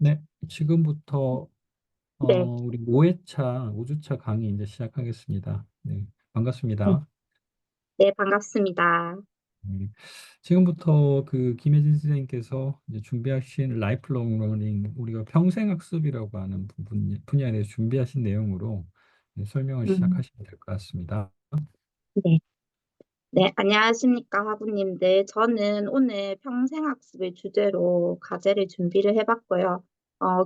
네, 지금부터 네, 우리 5회차, 5주차 강의 이제 시작하겠습니다. 네, 네, 반갑습니다. 네, 반갑습니다. 네, 지금부터 그 김혜진 선생님께서 이제 준비하신 라이프롱 러닝, 우리가 평생학습이라고 하는 분야에 대해서 준비하신 내용으로 설명을 음, 시작하시면 될 것 같습니다. 네. 네, 안녕하십니까, 하부님들. 저는 오늘 평생학습을 주제로 과제를 준비를 해봤고요.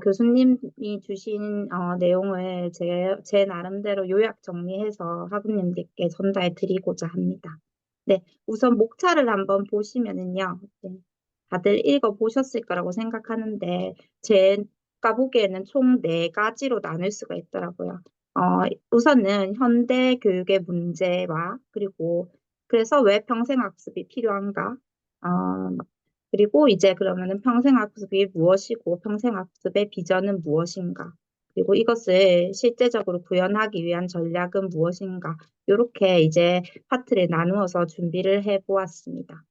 교수님이 주신 내용을 제 나름대로 요약 정리해서 하부님들께 전달 드리고자 합니다. 네, 우선 목차를 한번 보시면은요, 네, 다들 읽어보셨을 거라고 생각하는데, 제가 보기에는 총 네 가지로 나눌 수가 있더라고요. 어, 우선은 현대 교육의 문제와 그리고 그래서 왜 평생학습이 필요한가? 어, 그리고 이제 그러면은 평생학습이 무엇이고 평생학습의 비전은 무엇인가? 그리고 이것을 실제적으로 구현하기 위한 전략은 무엇인가? 이렇게 이제 파트를 나누어서 준비를 해 보았습니다.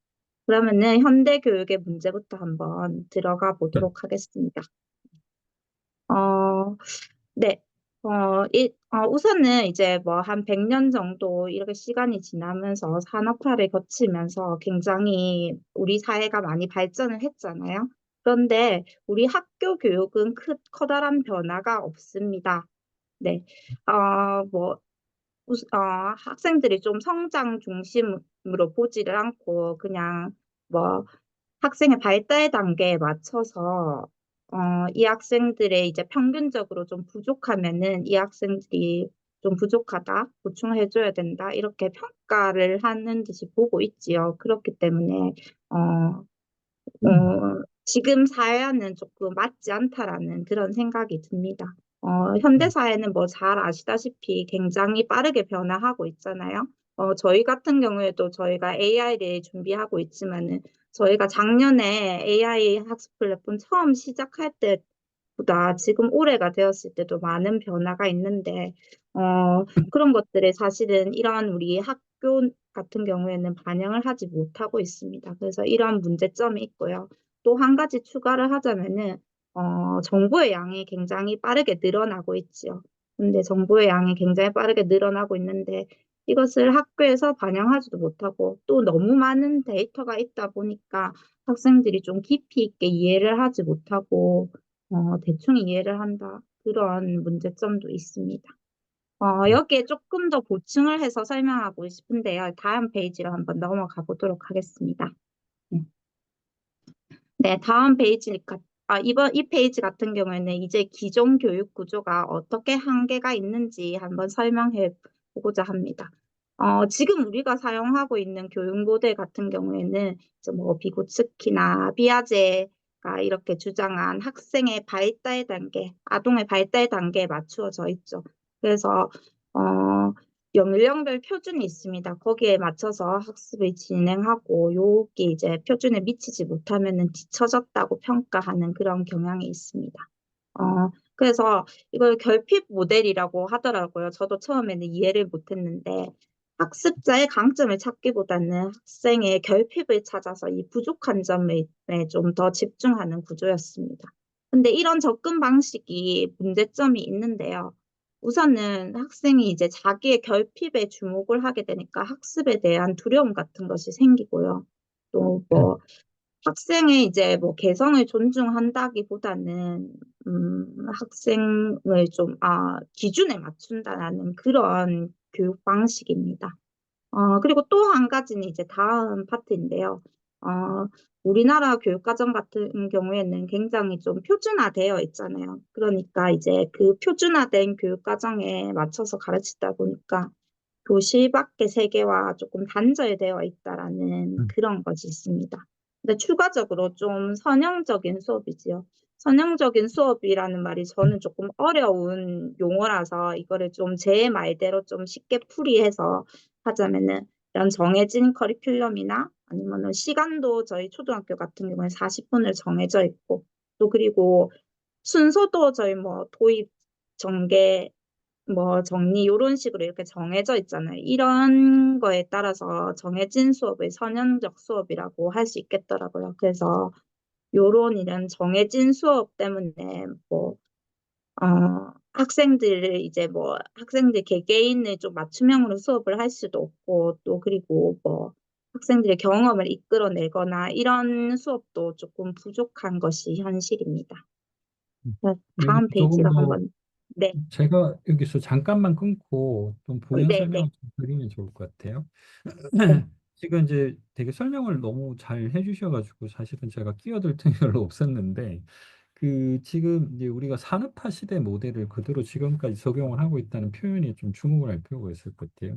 그러면은 현대 교육의 문제부터 한번 들어가 네. 보도록 하겠습니다. 어, 네. 우선은 이제 뭐 한 100년 정도 이렇게 시간이 지나면서 산업화를 거치면서 굉장히 우리 사회가 많이 발전을 했잖아요. 그런데 우리 학교 교육은 커다란 변화가 없습니다. 네. 뭐, 학생들이 좀 성장 중심으로 보지를 않고 그냥 뭐 학생의 발달 단계에 맞춰서 이 학생들의 이제 평균적으로 좀 부족하면은 이 학생들이 좀 부족하다, 보충해줘야 된다, 이렇게 평가를 하는 듯이 보고 있지요. 그렇기 때문에 어, 지금 사회와는 조금 맞지 않다라는 그런 생각이 듭니다. 현대 사회는 뭐 잘 아시다시피 굉장히 빠르게 변화하고 있잖아요. 저희 같은 경우에도 저희가 AI를 준비하고 있지만은 저희가 작년에 AI 학습 플랫폼 처음 시작할 때보다 지금 올해가 되었을 때도 많은 변화가 있는데, 그런 것들을 사실은 이런 우리 학교 같은 경우에는 반영을 하지 못하고 있습니다. 그래서 이런 문제점이 있고요. 또 한 가지 추가를 하자면은, 정보의 양이 굉장히 빠르게 늘어나고 있지요. 근데 정보의 양이 굉장히 빠르게 늘어나고 있는데, 이것을 학교에서 반영하지도 못하고, 또 너무 많은 데이터가 있다 보니까 학생들이 좀 깊이 있게 이해를 하지 못하고, 대충 이해를 한다. 그런 문제점도 있습니다. 여기에 조금 더 보충을 해서 설명하고 싶은데요. 다음 페이지로 한번 넘어가 보도록 하겠습니다. 네. 네, 다음 이 페이지 같은 경우에는 이제 기존 교육 구조가 어떻게 한계가 있는지 한번 설명해 보고자 합니다. 지금 우리가 사용하고 있는 교육 모델 같은 경우에는 이제 뭐 비고츠키나 비아제가 이렇게 주장한 학생의 발달 단계, 아동의 발달 단계에 맞추어져 있죠. 그래서 어, 연령별 표준이 있습니다. 거기에 맞춰서 학습을 진행하고 요게 이제 표준에 미치지 못하면은 뒤처졌다고 평가하는 그런 경향이 있습니다. 그래서 이걸 결핍 모델이라고 하더라고요. 저도 처음에는 이해를 못했는데 학습자의 강점을 찾기보다는 학생의 결핍을 찾아서 이 부족한 점에 좀 더 집중하는 구조였습니다. 근데 이런 접근 방식이 문제점이 있는데요. 우선은 학생이 이제 자기의 결핍에 주목을 하게 되니까 학습에 대한 두려움 같은 것이 생기고요. 또 뭐 학생의 이제 뭐 개성을 존중한다기보다는 학생을 좀 기준에 맞춘다라는 그런 교육 방식입니다. 그리고 또 한 가지는 이제 다음 파트인데요. 어, 우리나라 교육과정 같은 경우에는 굉장히 좀 표준화되어 있잖아요. 그러니까 이제 그 표준화된 교육과정에 맞춰서 가르치다 보니까 교실 밖의 세계와 조금 단절되어 있다라는 그런 것이 있습니다. 근데 추가적으로 좀 선형적인 수업이지요. 선형적인 수업이라는 말이 저는 조금 어려운 용어라서 이거를 좀 제 말대로 좀 쉽게 풀이해서 하자면은 이런 정해진 커리큘럼이나 아니면은 시간도 저희 초등학교 같은 경우에 40분을 정해져 있고 또 그리고 순서도 저희 뭐 도입 전개 뭐 정리 이런 식으로 이렇게 정해져 있잖아요. 이런 거에 따라서 정해진 수업을 선형적 수업이라고 할 수 있겠더라고요. 그래서 요런 이런 정해진 수업 때문에 뭐 학생들을 이제 뭐 학생들 개개인을 좀 맞춤형으로 수업을 할 수도 없고 또 그리고 뭐 학생들의 경험을 이끌어내거나 이런 수업도 조금 부족한 것이 현실입니다. 네, 다음 여기서 조금 페이지로 더 한번. 네, 제가 여기서 잠깐만 끊고 좀 부연 네, 네, 설명을 좀 드리면 좋을 것 같아요. 네. 지금 이제 되게 설명을 너무 잘 해주셔가지고 사실은 제가 끼어들 틈이 별로 없었는데 그 지금 이제 우리가 산업화 시대 모델을 그대로 지금까지 적용을 하고 있다는 표현이 좀 주목을 할 필요가 있을 것 같아요.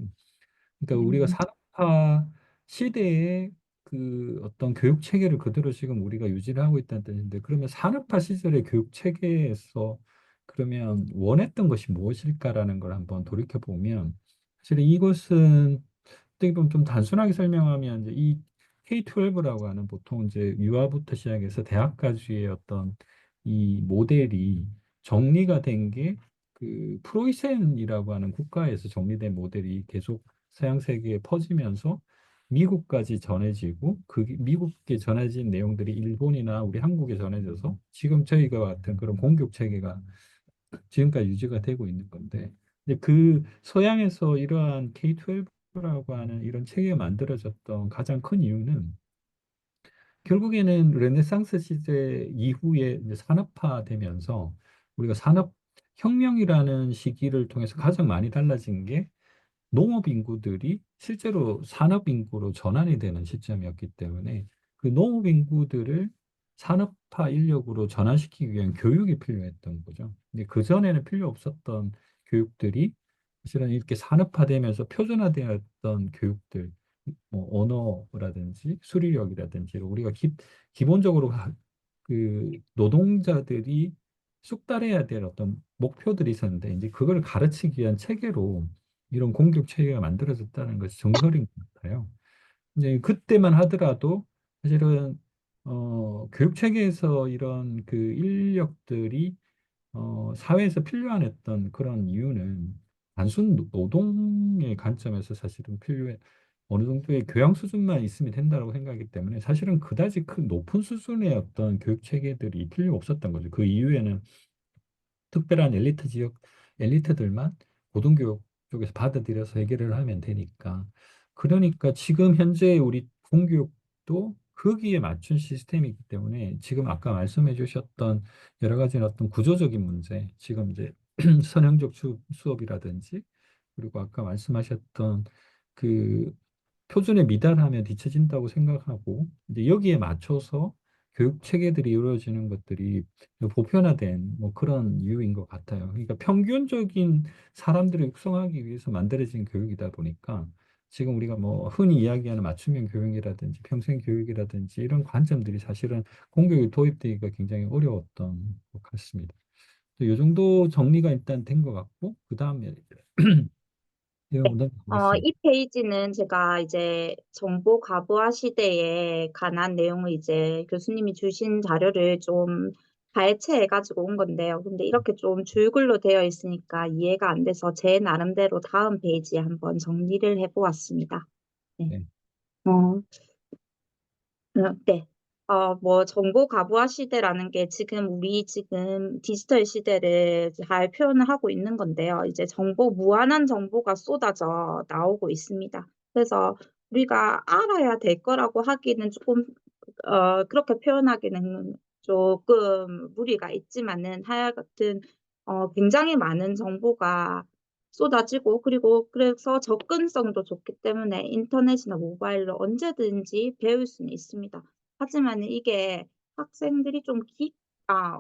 그러니까 우리가 음, 산업화 시대에 그 어떤 교육 체계를 그대로 지금 우리가 유지를 하고 있다는 뜻인데 그러면 산업화 시절의 교육 체계에서 그러면 원했던 것이 무엇일까라는 걸 한번 돌이켜 보면 사실 이것은 어떻게 보면 좀 단순하게 설명하면 이제 이 K-12라고 하는 보통 이제 유아부터 시작해서 대학까지의 어떤 이 모델이 정리가 된 게 그 프로이센이라고 하는 국가에서 정리된 모델이 계속 서양 세계에 퍼지면서 미국까지 전해지고 그 미국에 전해진 내용들이 일본이나 우리 한국에 전해져서 지금 저희가 같은 그런 공교육 체계가 지금까지 유지가 되고 있는 건데 이제 그 서양에서 이러한 K-12라고 하는 이런 체계가 만들어졌던 가장 큰 이유는 결국에는 르네상스 시대 이후에 이제 산업화되면서 우리가 산업혁명이라는 시기를 통해서 가장 많이 달라진 게 농업 인구들이 실제로 산업 인구로 전환이 되는 시점이었기 때문에 그 농업 인구들을 산업화 인력으로 전환시키기 위한 교육이 필요했던 거죠. 근데 그전에는 필요 없었던 교육들이 사실은 이렇게 산업화되면서 표준화되었던 교육들, 뭐 언어라든지 수리력이라든지 우리가 기본적으로 그 노동자들이 숙달해야 될 어떤 목표들이 있었는데 이제 그걸 가르치기 위한 체계로 이런 공격 체계가 만들어졌다는 것이 정설인 것 같아요. 이제 그때만 하더라도 사실은 교육 체계에서 이런 그 인력들이 사회에서 필요한 했던 그런 이유는 단순 노동의 관점에서 사실은 필요해 어느 정도의 교양 수준만 있으면 된다고 생각하기 때문에 사실은 그다지 큰 높은 수준의 어떤 교육 체계들이 필요 없었던 거죠. 그 이후에는 특별한 엘리트 지역 엘리트들만 고등교육 쪽에서 받아들여서 해결을 하면 되니까 그러니까 지금 현재 우리 공교육도 거기에 맞춘 시스템이기 때문에 지금 아까 말씀해 주셨던 여러 가지 어떤 구조적인 문제 지금 이제 선형적 수업이라든지 그리고 아까 말씀하셨던 그 표준에 미달하면 뒤처진다고 생각하고 이제 여기에 맞춰서 교육 체계들이 이루어지는 것들이 보편화된 뭐 그런 이유인 것 같아요. 그러니까 평균적인 사람들을 육성하기 위해서 만들어진 교육이다 보니까 지금 우리가 뭐 흔히 이야기하는 맞춤형 교육이라든지 평생 교육이라든지 이런 관점들이 사실은 공교육에 도입되기가 굉장히 어려웠던 것 같습니다. 이 정도 정리가 일단 된 것 같고 그 다음에 내용 이 넘어가겠습니다. 페이지는 제가 이제 정보 과부하 시대에 관한 내용을 이제 교수님이 주신 자료를 좀 발췌해가지고 온 건데요. 근데 이렇게 좀 줄글로 되어 있으니까 이해가 안 돼서 제 나름대로 다음 페이지에 한번 정리를 해보았습니다. 네. 네. 어, 네. 뭐, 정보 과부하 시대라는 게 우리 지금 디지털 시대를 잘 표현을 하고 있는 건데요. 이제 무한한 정보가 쏟아져 나오고 있습니다. 그래서 우리가 알아야 될 거라고 하기는 조금, 그렇게 표현하기는 조금 무리가 있지만은 하여튼, 굉장히 많은 정보가 쏟아지고, 그리고 그래서 접근성도 좋기 때문에 인터넷이나 모바일로 언제든지 배울 수는 있습니다. 하지만 이게 학생들이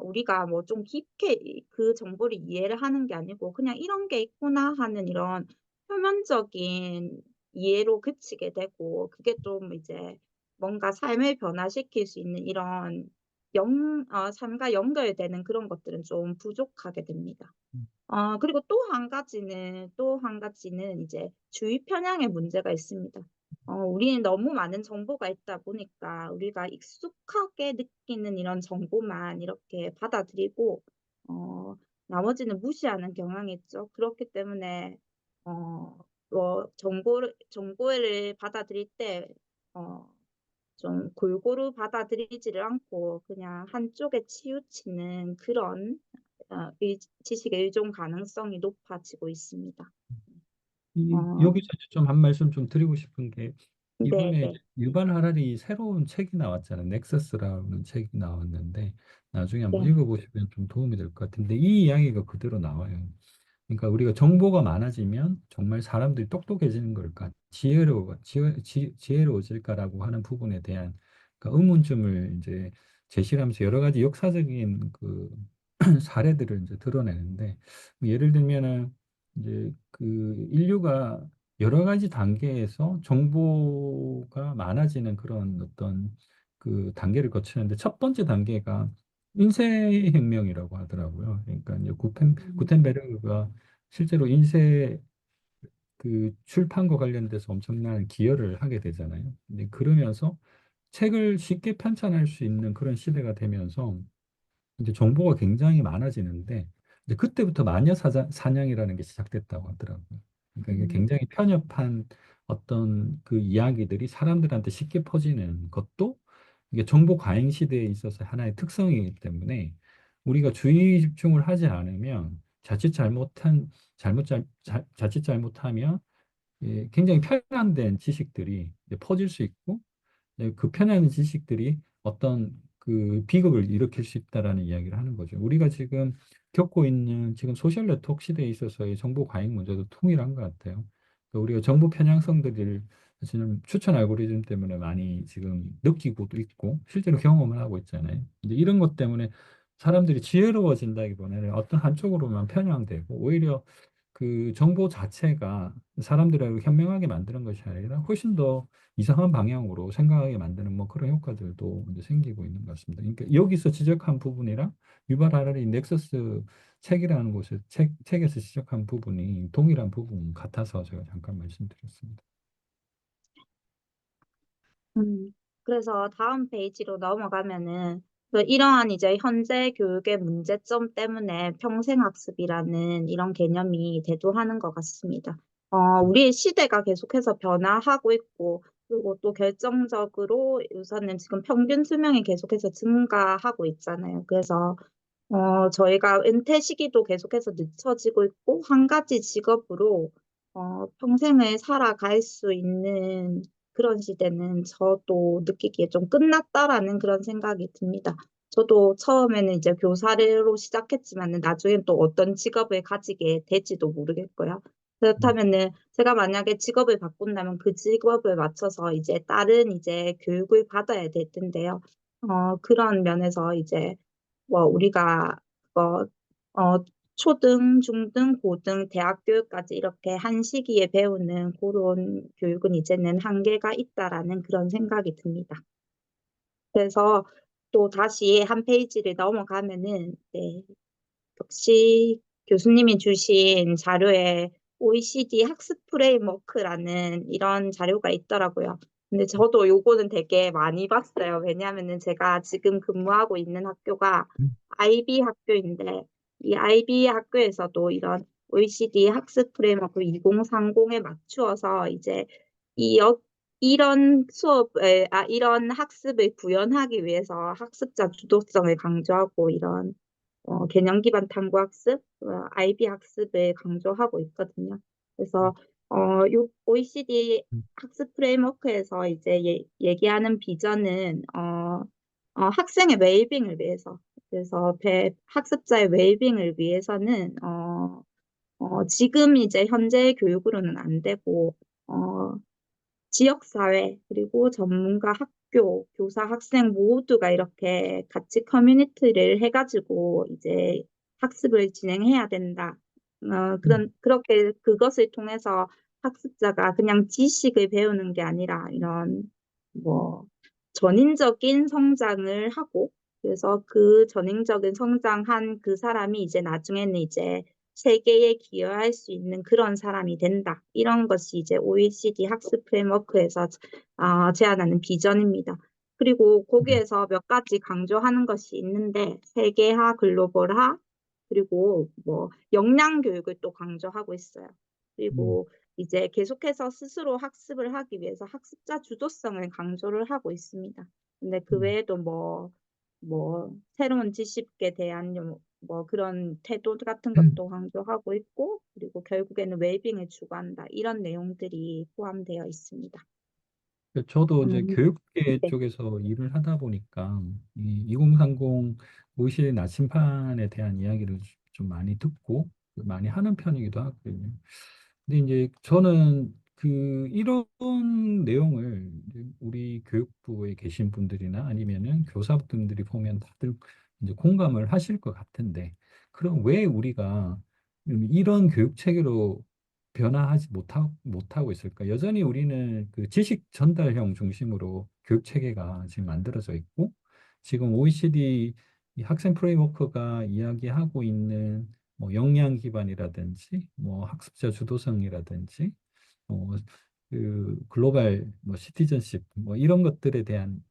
우리가 뭐 좀 깊게 그 정보를 이해를 하는 게 아니고 그냥 이런 게 있구나 하는 이런 표면적인 이해로 그치게 되고 그게 좀 이제 뭔가 삶을 변화시킬 수 있는 이런 삶과 연결되는 그런 것들은 좀 부족하게 됩니다. 그리고 또 한 가지는 이제 주의 편향의 문제가 있습니다. 우리는 너무 많은 정보가 있다 보니까 우리가 익숙하게 느끼는 이런 정보만 이렇게 받아들이고, 어, 나머지는 무시하는 경향이 있죠. 그렇기 때문에, 뭐, 정보를 받아들일 때, 어, 좀 골고루 받아들이지를 않고 그냥 한쪽에 치우치는 그런 지식의 의존 가능성이 높아지고 있습니다. 어, 여기서 이제 좀 한 말씀 좀 드리고 싶은 게 네, 이번에 네, 이제 유발 하라리 새로운 책이 나왔잖아요. 넥서스라는 책이 나왔는데 나중에 한번 네. 읽어보시면 좀 도움이 될 것 같은데 이 이야기가 그대로 나와요. 그러니까 우리가 정보가 많아지면 정말 사람들이 똑똑해지는 걸까, 지혜로워질까라고 하는 부분에 대한 그 의문점을 이제 제시하면서 여러 가지 역사적인 그 사례들을 이제 드러내는데 예를 들면은 이제 그 인류가 여러 가지 단계에서 정보가 많아지는 그런 어떤 그 단계를 거치는데 첫 번째 단계가 인쇄혁명이라고 하더라고요. 그러니까 이제 음, 구텐베르그가 실제로 인쇄 그 출판과 관련돼서 엄청난 기여를 하게 되잖아요. 근데 그러면서 책을 쉽게 편찬할 수 있는 그런 시대가 되면서 이제 정보가 굉장히 많아지는데 이제 그때부터 사냥이라는 게 시작됐다고 하더라고요. 그러니까 이게 음, 굉장히 편협한 어떤 그 이야기들이 사람들한테 쉽게 퍼지는 것도 이게 정보 과잉 시대에 있어서 하나의 특성이기 때문에 우리가 주의 집중을 하지 않으면 자칫 잘못하면 굉장히 편향된 지식들이 이제 퍼질 수 있고 그 편향된 지식들이 어떤 그 비극을 일으킬 수 있다라는 이야기를 하는 거죠. 우리가 지금 겪고 있는 지금 소셜 네트워크 시대에 있어서의 정보 과잉 문제도 통일한 것 같아요. 그러니까 우리가 정보 편향성들을 지금 추천 알고리즘 때문에 많이 지금 느끼고도 있고 실제로 경험을 하고 있잖아요. 근데 이런 것 때문에 사람들이 지혜로워진다기보다는 어떤 한쪽으로만 편향되고 오히려 그 정보 자체가 사람들을 현명하게 만드는 것이 아니라 훨씬 더 이상한 방향으로 생각하게 만드는 뭐 그런 효과들도 이제 생기고 있는 것 같습니다. 그러니까 여기서 지적한 부분이랑 유발 하라리 넥서스 책이라는 책에서 지적한 부분이 동일한 부분 같아서 제가 잠깐 말씀드렸습니다. 음. 그래서 다음 페이지로 넘어가면은 그 이러한 이제 현재 교육의 문제점 때문에 평생학습이라는 이런 개념이 대두하는 것 같습니다. 우리의 시대가 계속해서 변화하고 있고, 그리고 또 결정적으로 우선은 지금 평균 수명이 계속해서 증가하고 있잖아요. 그래서 저희가 은퇴 시기도 계속해서 늦춰지고 있고, 한 가지 직업으로 평생을 살아갈 수 있는 그런 시대는 저도 느끼기에 좀 끝났다라는 그런 생각이 듭니다. 저도 처음에는 이제 교사로 시작했지만 나중엔 또 어떤 직업을 가지게 될지도 모르겠고요. 음, 그렇다면은 제가 만약에 직업을 바꾼다면 그 직업을 맞춰서 이제 다른 이제 교육을 받아야 될 텐데요. 그런 면에서 이제 뭐 우리가 뭐 초등, 중등, 고등, 대학 교육까지 이렇게 한 시기에 배우는 그런 교육은 이제는 한계가 있다라는 그런 생각이 듭니다. 그래서 또 다시 한 페이지를 넘어가면은 네, 역시 교수님이 주신 자료에 OECD 학습 프레임워크라는 이런 자료가 있더라고요. 근데 저도 요거는 되게 많이 봤어요. 왜냐하면은 제가 지금 근무하고 있는 학교가 음, IB 학교인데 이 IB 학교에서도 이런 OECD 학습 프레임워크 2030에 맞추어서 이제 이 이런 이런 학습을 구현하기 위해서 학습자 주도성을 강조하고 이런 개념 기반 탐구 학습, IB 학습을 강조하고 있거든요. 그래서 요 OECD 음, 학습 프레임워크에서 이제 얘기하는 비전은 학생의 웰빙을 위해서, 그래서 학습자의 웰빙을 위해서는 지금 이제 현재 교육으로는 안 되고 어, 지역사회, 그리고 전문가, 학교, 교사, 학생 모두가 이렇게 같이 커뮤니티를 해가지고 이제 학습을 진행해야 된다. 음, 그렇게 그것을 통해서 학습자가 그냥 지식을 배우는 게 아니라 이런 뭐 전인적인 성장을 하고 그래서 그 전인적인 성장한 그 사람이 이제 나중에는 이제 세계에 기여할 수 있는 그런 사람이 된다. 이런 것이 이제 OECD 학습 프레임워크에서 제안하는 비전입니다. 그리고 네. 거기에서 몇 가지 강조하는 것이 있는데 세계화, 글로벌화, 그리고 뭐 역량 교육을 또 강조하고 있어요. 음, 그리고 이제 계속해서 스스로 학습을 하기 위해서 학습자 주도성을 강조를 하고 있습니다. 근데 그 음. 외에도 뭐 새로운 지식에 대한 뭐 그런 태도 같은 것도 강조하고 있고, 그리고 결국에는 웰빙을 추구한다, 이런 내용들이 포함되어 있습니다. 저도 이제 음, 교육계 네. 쪽에서 일을 하다 보니까 이 2030 OECD 나침판에 대한 이야기를 좀 많이 듣고 많이 하는 편이기도 하거든요. 근데 이제 저는 이런 내용을 이제 우리 교육부에 계신 분들이나 아니면은 교사분들이 보면 다들 이제 공감을 하실 것 같은데, 그럼 왜 우리가 이런 교육 체계로 변화하지 못하고 있을까? 여전히 우리는 그 지식 전달형 중심으로 교육 체계가 지금 만들어져 있고, 지금 OECD 이 학생 프레임워크가 이야기하고 있는 뭐 역량 기반이라든지 뭐 학습자 주도성이라든지 그 글로벌 뭐 시티즌십 뭐 이런 것들에 대한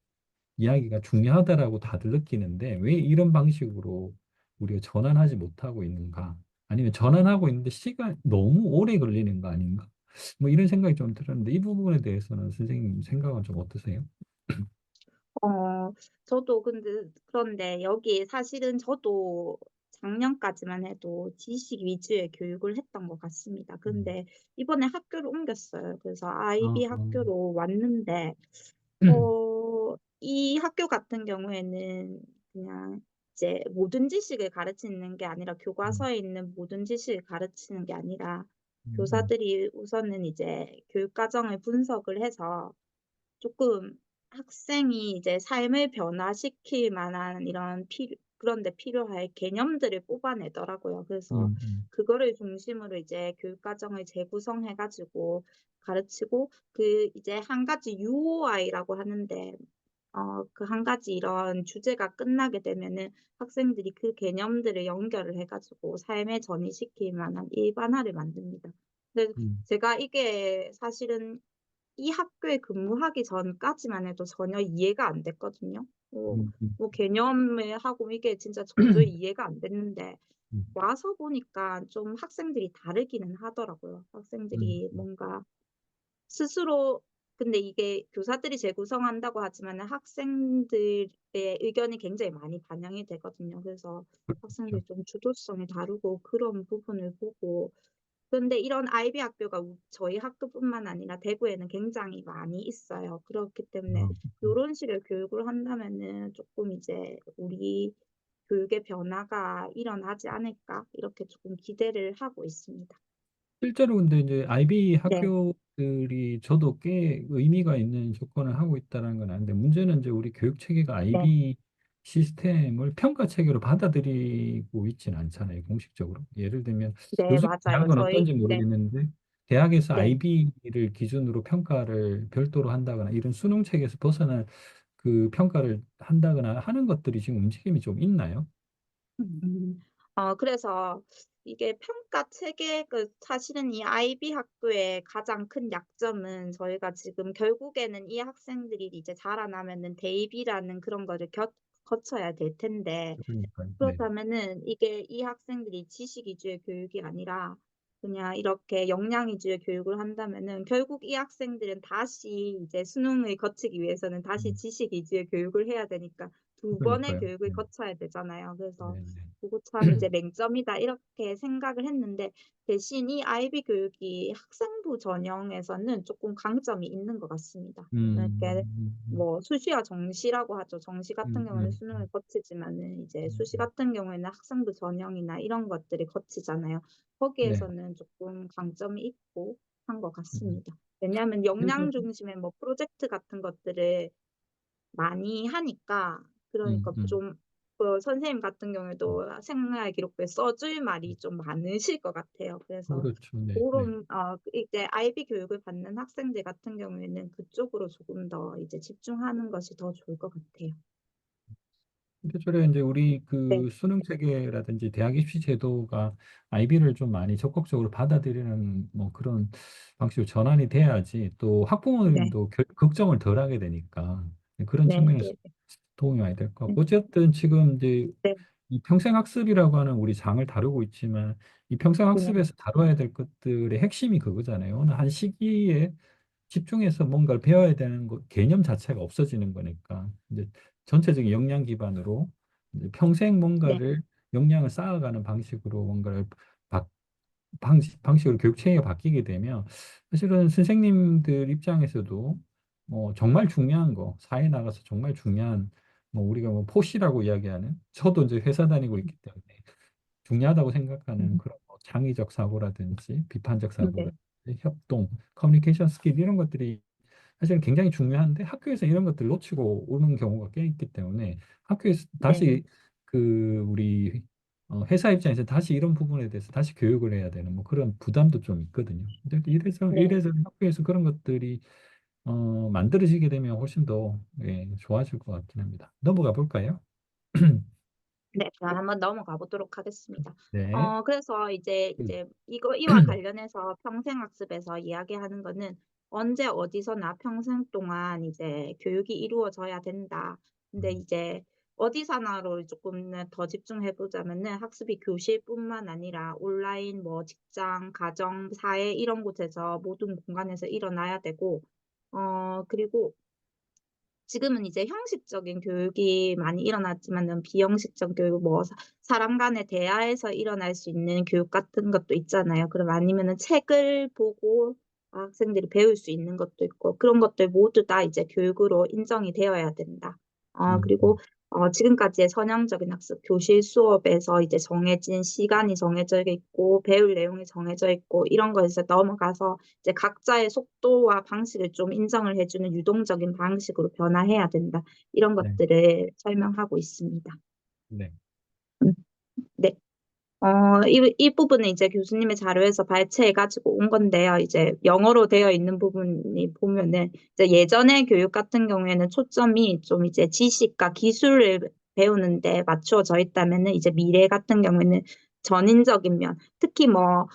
이야기가 중요하다라고 다들 느끼는데 왜 이런 방식으로 우리가 전환하지 못하고 있는가? 아니면 전환하고 있는데 시간 너무 오래 걸리는 거 아닌가? 뭐 이런 생각이 좀 들었는데 이 부분에 대해서는 선생님 생각은 좀 어떠세요? 어, 저도 그런데 여기 사실은 저도 작년까지만 해도 지식 위주의 교육을 했던 것 같습니다. 음. 근데 이번에 학교를 옮겼어요. 그래서 아, 아이비 학교로 왔는데, 이 학교 같은 경우에는 그냥 이제 모든 지식을 가르치는 게 아니라, 음, 교과서에 있는 모든 지식을 가르치는 게 아니라, 음, 교사들이 우선은 이제 교육 과정을 분석을 해서 조금 학생이 이제 삶을 변화시킬 만한 그런데 필요할 개념들을 뽑아내더라고요. 그래서 음, 그거를 중심으로 이제 교육 과정을 재구성해가지고 가르치고, 그 이제 한 가지 UOI라고 하는데, 그 한 가지 이런 주제가 끝나게 되면은 학생들이 그 개념들을 연결을 해가지고 삶에 전이시킬 만한 일반화를 만듭니다. 근데 음, 제가 이게 사실은 이 학교에 근무하기 전까지만 해도 전혀 이해가 안 됐거든요. 음, 뭐 개념을 하고 이게 진짜 도저히 이해가 안 됐는데, 음, 와서 보니까 좀 학생들이 다르기는 하더라고요. 음, 학생들이 뭔가 스스로, 근데 이게 교사들이 재구성한다고 하지만 학생들의 의견이 굉장히 많이 반영이 되거든요. 그래서 그렇죠. 학생들이 좀 주도성이 다르고 그런 부분을 보고, 그런데 이런 아이비 학교가 저희 학교뿐만 아니라 대구에는 굉장히 많이 있어요. 그렇기 때문에 어, 이런 식의 교육을 한다면은 조금 이제 우리 교육의 변화가 일어나지 않을까, 이렇게 조금 기대를 하고 있습니다. 실제로 근데 이제 IB 네, 학교들이 저도 꽤 의미가 있는 접근을 하고 있다는 건 아는데 문제는 이제 우리 교육 체계가 네, IB 시스템을 평가 체계로 받아들이고 있지는 않잖아요, 공식적으로. 예를 들면 네, 요즘 맞아요. 대학은 어떤지 네, 모르겠는데 대학에서 네. IB를 기준으로 평가를 별도로 한다거나 이런 수능 체계에서 벗어난 그 평가를 한다거나 하는 것들이 지금 움직임이 좀 있나요? 음, 그래서 이게 평가 체계, 사실은 이 아이비 학교의 가장 큰 약점은, 저희가 지금 결국에는 이 학생들이 이제 자라나면은 대입이라는 그런 거를 거쳐야 될 텐데, 그러니까요. 네. 그렇다면은 이게 이 학생들이 지식 위주의 교육이 아니라 그냥 이렇게 역량 위주의 교육을 한다면은, 결국 이 학생들은 다시 이제 수능을 거치기 위해서는 다시 음, 지식 위주의 교육을 해야 되니까 두 번의 그러니까요. 교육을 네. 거쳐야 되잖아요. 그래서 네, 네. 그거 참 이제 맹점이다, 이렇게 생각을 했는데, 대신 이 아이비 교육이 학생부 전형에서는 조금 강점이 있는 것 같습니다. 이렇게 뭐 수시와 정시라고 하죠. 정시 같은 음, 경우는 음, 수능을 거치지만은 이제 수시 음. 같은 경우에는 학생부 전형이나 이런 것들이 거치잖아요. 네. 거기에서는 조금 강점이 있고 한 것 음. 같습니다. 왜냐하면 그래서, 역량 중심의 뭐 프로젝트 같은 것들을 많이 하니까, 그러니까 음. 좀 선생님 같은 경우에도 생활 기록부에 써줄 말이 좀 많으실 것 같아요. 그래서 그렇죠. 네, 네. 그런 이제 아이비 교육을 받는 학생들 같은 경우에는 그쪽으로 조금 더 이제 집중하는 것이 더 좋을 것 같아요. 실제로 이제 우리 네, 그 수능 체계라든지 대학 입시 제도가 IB를 좀 많이 적극적으로 받아들이는 뭐 그런 방식으로 전환이 돼야지 또 네, 학부모님도 걱정을 덜 하게 되니까 그런 네, 측면에서 네, 도움이 많이 될 것 네, 같고 어쨌든 지금 이제 네, 이 평생학습이라고 하는 우리 장을 다루고 있지만 이 네, 평생학습에서 다뤄야 될 것들의 핵심이 그거잖아요. 어느 한 시기에 집중해서 뭔가를 배워야 되는 개념 자체가 없어지는 거니까 이제 전체적인 역량 기반으로 이제 평생 네, 뭔가를 역량을 쌓아가는 방식으로 뭔가를 바, 방식으로 교육 체계가 바뀌게 되면 사실은 선생님들 입장에서도 뭐 정말 중요한 거 사회에 나가서 정말 중요한 뭐 우리가 뭐 포시라고 이야기하는 저도 이제 회사 다니고 있기 때문에 중요하다고 생각하는 음, 그런 뭐 창의적 사고라든지 비판적 네, 사고라든지 협동, 커뮤니케이션 스킬 이런 것들이 사실 굉장히 중요한데 학교에서 이런 것들 놓치고 오는 경우가 꽤 있기 때문에 학교에서 네, 다시 그 우리 회사 입장에서 다시 이런 부분에 대해서 다시 교육을 해야 되는 뭐 그런 부담도 좀 있거든요. 근데 네. 이래서 학교에서 그런 것들이 만들어지게 되면 훨씬 더 예, 좋아질 것 같긴 합니다. 넘어가 볼까요? 네, 그럼 한번 넘어가 보도록 하겠습니다. 네. 그래서 음. 이와 관련해서 평생학습에서 이야기하는 거는 언제 어디서나 평생 동안 이제 교육이 이루어져야 된다. 근데 이제 어디서나로 조금 더 집중해 보자면은 학습이 교실뿐만 아니라 온라인, 뭐 직장, 가정, 사회 이런 곳에서 모든 공간에서 일어나야 되고, 그리고 지금은 이제 형식적인 교육이 많이 일어났지만은 비형식적 교육, 뭐 사람 간의 대화에서 일어날 수 있는 교육 같은 것도 있잖아요. 그럼 아니면은 책을 보고 학생들이 배울 수 있는 것도 있고 그런 것들 모두 다 이제 교육으로 인정이 되어야 된다. 그리고 음. 지금까지의 선형적인 학습, 교실 수업에서 이제 정해진 시간이 정해져 있고 배울 내용이 정해져 있고 이런 거에서 넘어가서 이제 각자의 속도와 방식을 좀 인정을 해주는 유동적인 방식으로 변화해야 된다. 이런 네. 것들을 설명하고 있습니다. 네. 음, 네. 이 부분은 이제 교수님의 자료에서 발췌해가지고 온 건데요. 이제 영어로 되어 있는 부분이 보면은 이제 예전의 교육 같은 경우에는 초점이 좀 이제 지식과 기술을 배우는데 맞추어져 있다면은 이제 미래 같은 경우에는 전인적인 면, 특히 뭐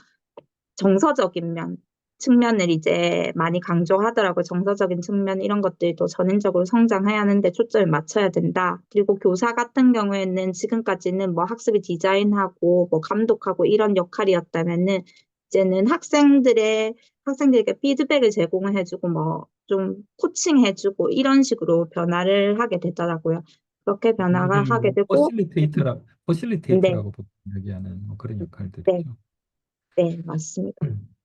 정서적인 측면을 이제 많이 강조하더라고요. 정서적인 측면 이런 것들도 전인적으로 성장해야 하는데 초점을 맞춰야 된다. 그리고 교사 같은 경우에는 지금까지는 뭐 학습을 디자인하고 뭐 감독하고 이런 역할이었다면은 이제는 학생들에게 피드백을 제공을 해주고 뭐 좀 코칭해주고 이런 식으로 변화를 하게 되더라고요. 그렇게 변화가 요즘에 하게 뭐 되고, 네, 퍼실리테이터라고 보통 얘기하는 뭐 그런 네. 역할들이죠. 네, 맞습니다.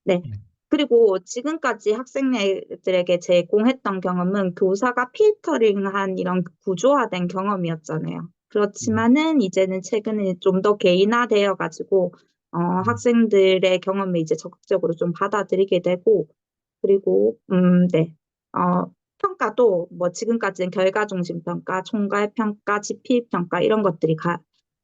네. 네. 그리고 지금까지 학생들에게 제공했던 경험은 교사가 필터링한 이런 구조화된 경험이었잖아요. 음. 그렇지만은 이제는 최근에 좀 더 개인화되어 가지고 음. 학생들의 경험을 이제 적극적으로 좀 받아들이게 되고 그리고 네. 평가도 뭐 지금까지는 결과 중심 평가, 총괄 평가, 지필 평가 이런 것들이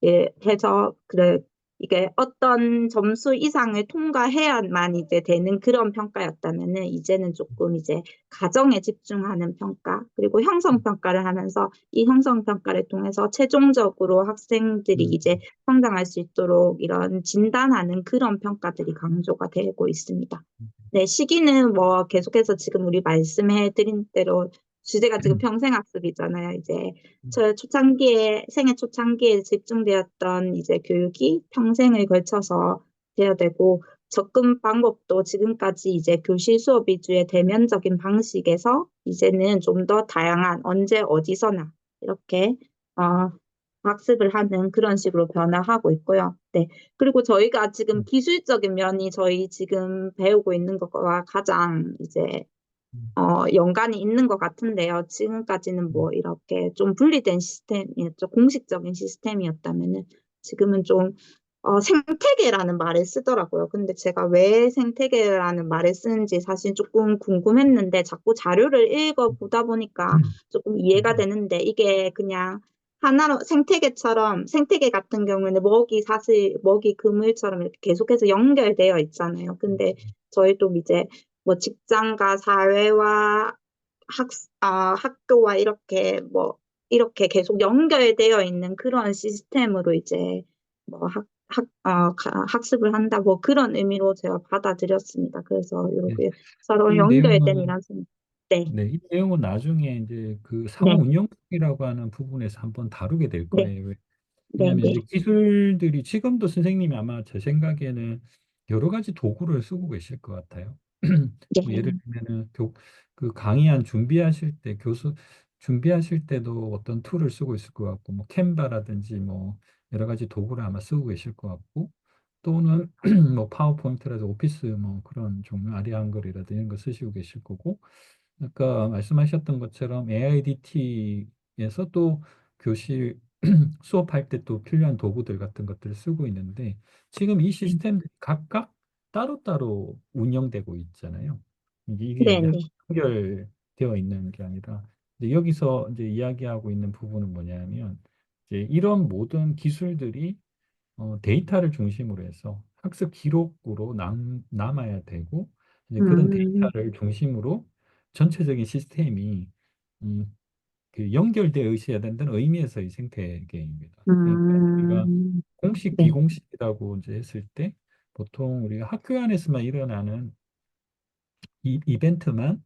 예, 해서 그래 이게 어떤 점수 이상을 통과해야만 이제 되는 그런 평가였다면은 이제는 조금 이제 가정에 집중하는 평가, 그리고 형성 평가를 하면서 이 형성 평가를 통해서 최종적으로 학생들이 음. 이제 성장할 수 있도록 이런 진단하는 그런 평가들이 강조가 되고 있습니다. 네, 시기는 뭐 계속해서 지금 우리 말씀해드린 대로 주제가 지금 평생학습이잖아요. 이제 저 생애 초창기에 집중되었던 이제 교육이 평생을 걸쳐서 돼야 되고 접근 방법도 지금까지 이제 교실 수업 위주의 대면적인 방식에서 이제는 좀 더 다양한 언제 어디서나 이렇게 어, 학습을 하는 그런 식으로 변화하고 있고요. 네. 그리고 저희가 지금 기술적인 면이 저희 지금 배우고 있는 것과 가장 이제 연관이 있는 것 같은데요. 지금까지는 뭐 이렇게 좀 분리된 시스템이었죠. 공식적인 시스템이었다면은 지금은 좀 생태계라는 말을 쓰더라고요. 근데 제가 왜 생태계라는 말을 쓰는지 사실 조금 궁금했는데 자꾸 자료를 읽어보다 보니까 조금 이해가 되는데 이게 그냥 하나로 생태계 같은 경우에는 먹이 그물처럼 이렇게 계속해서 연결되어 있잖아요. 근데 저희도 이제 뭐 직장과 사회와 학, 학교와 이렇게 계속 연결되어 있는 그런 시스템으로 이제 뭐 학습을 한다고 그런 의미로 제가 받아들였습니다. 그래서 네. 이렇게 서로 이 연결된 내용은 이런 생각. 네, 네, 이 내용은 나중에 이제 그 사후 네, 운영이라고 하는 부분에서 한번 다루게 될 네, 거예요. 왜냐하면 네네. 이제 기술들이 지금도 선생님이 아마 제 생각에는 여러 가지 도구를 쓰고 계실 것 같아요. 뭐 예를 네. 들면은 그 강의안 준비하실 때 교수 준비하실 때도 어떤 툴을 쓰고 있을 것 같고 뭐 캔바라든지 뭐 여러 가지 도구를 아마 쓰고 계실 것 같고 또는 뭐 파워포인트라든지 오피스 뭐 그런 종류 아리한글이라든지 이런 거 쓰시고 계실 거고 아까 말씀하셨던 것처럼 AIDT에서 또 교실 수업할 때 또 필요한 도구들 같은 것들을 쓰고 있는데 지금 이 시스템들이 각각 따로따로 운영되고 있잖아요. 이게 이제 네네. 연결되어 있는 게 아니라 이제 여기서 이제 이야기하고 있는 부분은 뭐냐면 이제 이런 모든 기술들이 데이터를 중심으로 해서 학습 기록으로 남아야 되고 이제 그런 음, 데이터를 중심으로 전체적인 시스템이 음, 그 연결되어 있어야 된다는 의미에서 이 생태계입니다. 그러니까 우리가 음, 공식, 네. 비공식이라고 이제 했을 때 보통 우리가 학교 안에서만 일어나는 이 이벤트만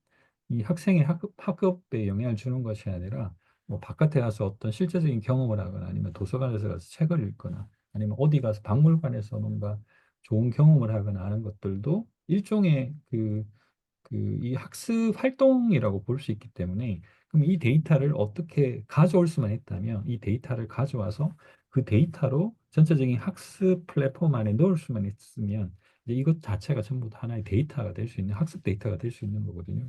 이 학생의 학업에 영향을 주는 것이 아니라 뭐 바깥에 가서 어떤 실제적인 경험을 하거나 아니면 도서관에서 가서 책을 읽거나 아니면 어디 가서 박물관에서 뭔가 좋은 경험을 하거나 하는 것들도 일종의 이 학습 활동이라고 볼 수 있기 때문에 그럼 이 데이터를 어떻게 가져올 수만 있다면 이 데이터를 가져와서 그 데이터로 전체적인 학습 플랫폼 안에 넣을 수만 있으면 이제 이것 자체가 전부 다 하나의 데이터가 될 수 있는 학습 데이터가 될 수 있는 거거든요.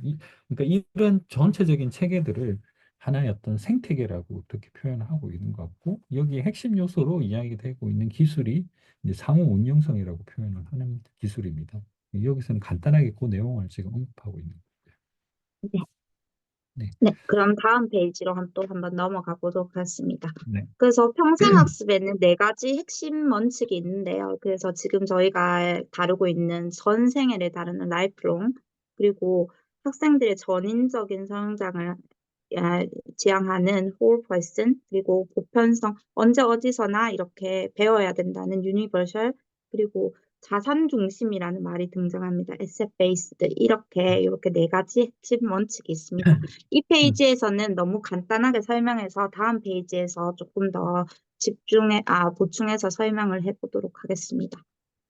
그러니까 이런 전체적인 체계들을 하나의 어떤 생태계라고 그렇게 표현하고 있는 것 같고 여기에 핵심 요소로 이야기되고 있는 기술이 이제 상호 운용성이라고 표현을 하는 기술입니다. 여기서는 간단하게 그 내용을 지금 언급하고 있는 거예요. 네. 네, 네, 그럼 다음 페이지로 또 한번 넘어가 보도록 하겠습니다. 네, 그래서 평생학습에는 네 가지 핵심 원칙이 있는데요. 그래서 지금 저희가 다루고 있는 전 생애를 다루는 라이프롱, 그리고 학생들의 전인적인 성장을 아, 지향하는 whole person, 그리고 보편성, 언제 어디서나 이렇게 배워야 된다는 universal, 그리고 자산 중심이라는 말이 등장합니다. asset based, 이렇게 네 가지 핵심 원칙이 있습니다. 이 음, 페이지에서는 너무 간단하게 설명해서 다음 페이지에서 조금 더 보충해서 설명을 해보도록 하겠습니다.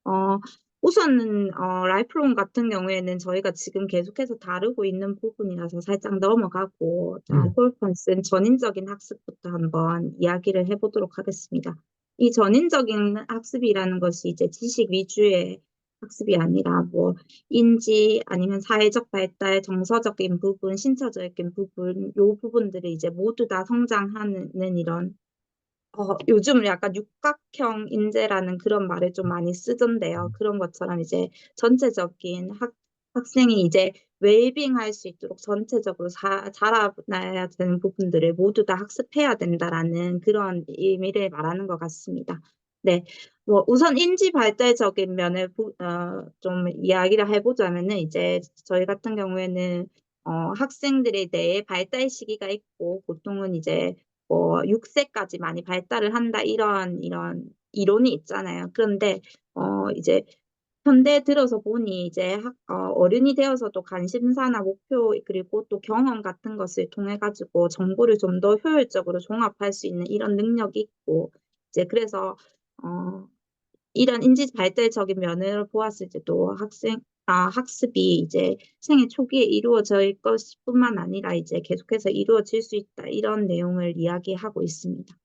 어, 우선은 라이프론 같은 경우에는 저희가 지금 계속해서 다루고 있는 부분이라서 살짝 넘어가고 자, 홀컨슨 전인적인 학습부터 한번 이야기를 해보도록 하겠습니다. 이 전인적인 학습이라는 것이 이제 지식 위주의 학습이 아니라 뭐 인지 아니면 사회적 발달, 정서적인 부분, 신체적인 부분, 요 부분들을 이제 모두 다 성장하는 이런 요즘 약간 육각형 인재라는 그런 말을 좀 많이 쓰던데요. 그런 것처럼 이제 전체적인 학생이 이제 웰빙할 수 있도록 전체적으로 자라나야 되는 부분들을 모두 다 학습해야 된다라는 그런 의미를 말하는 것 같습니다. 네. 뭐 우선 인지 발달적인 면을 좀 이야기를 해보자면은 이제 저희 같은 경우에는 학생들에 대해 발달 시기가 있고 보통은 이제 6세까지 많이 발달을 한다 이런 이론이 있잖아요. 그런데 이제 현대에 들어서 보니 이제 어른이 되어서도 관심사나 목표 그리고 또 경험 같은 것을 통해 가지고 정보를 좀 더 효율적으로 종합할 수 있는 이런 능력이 있고 이제 그래서 어, 이런 인지 발달적인 면을 보았을 때도 학습이 이제 생애 초기에 이루어질 것뿐만 아니라 이제 계속해서 이루어질 수 있다. 이런 내용을 이야기하고 있습니다.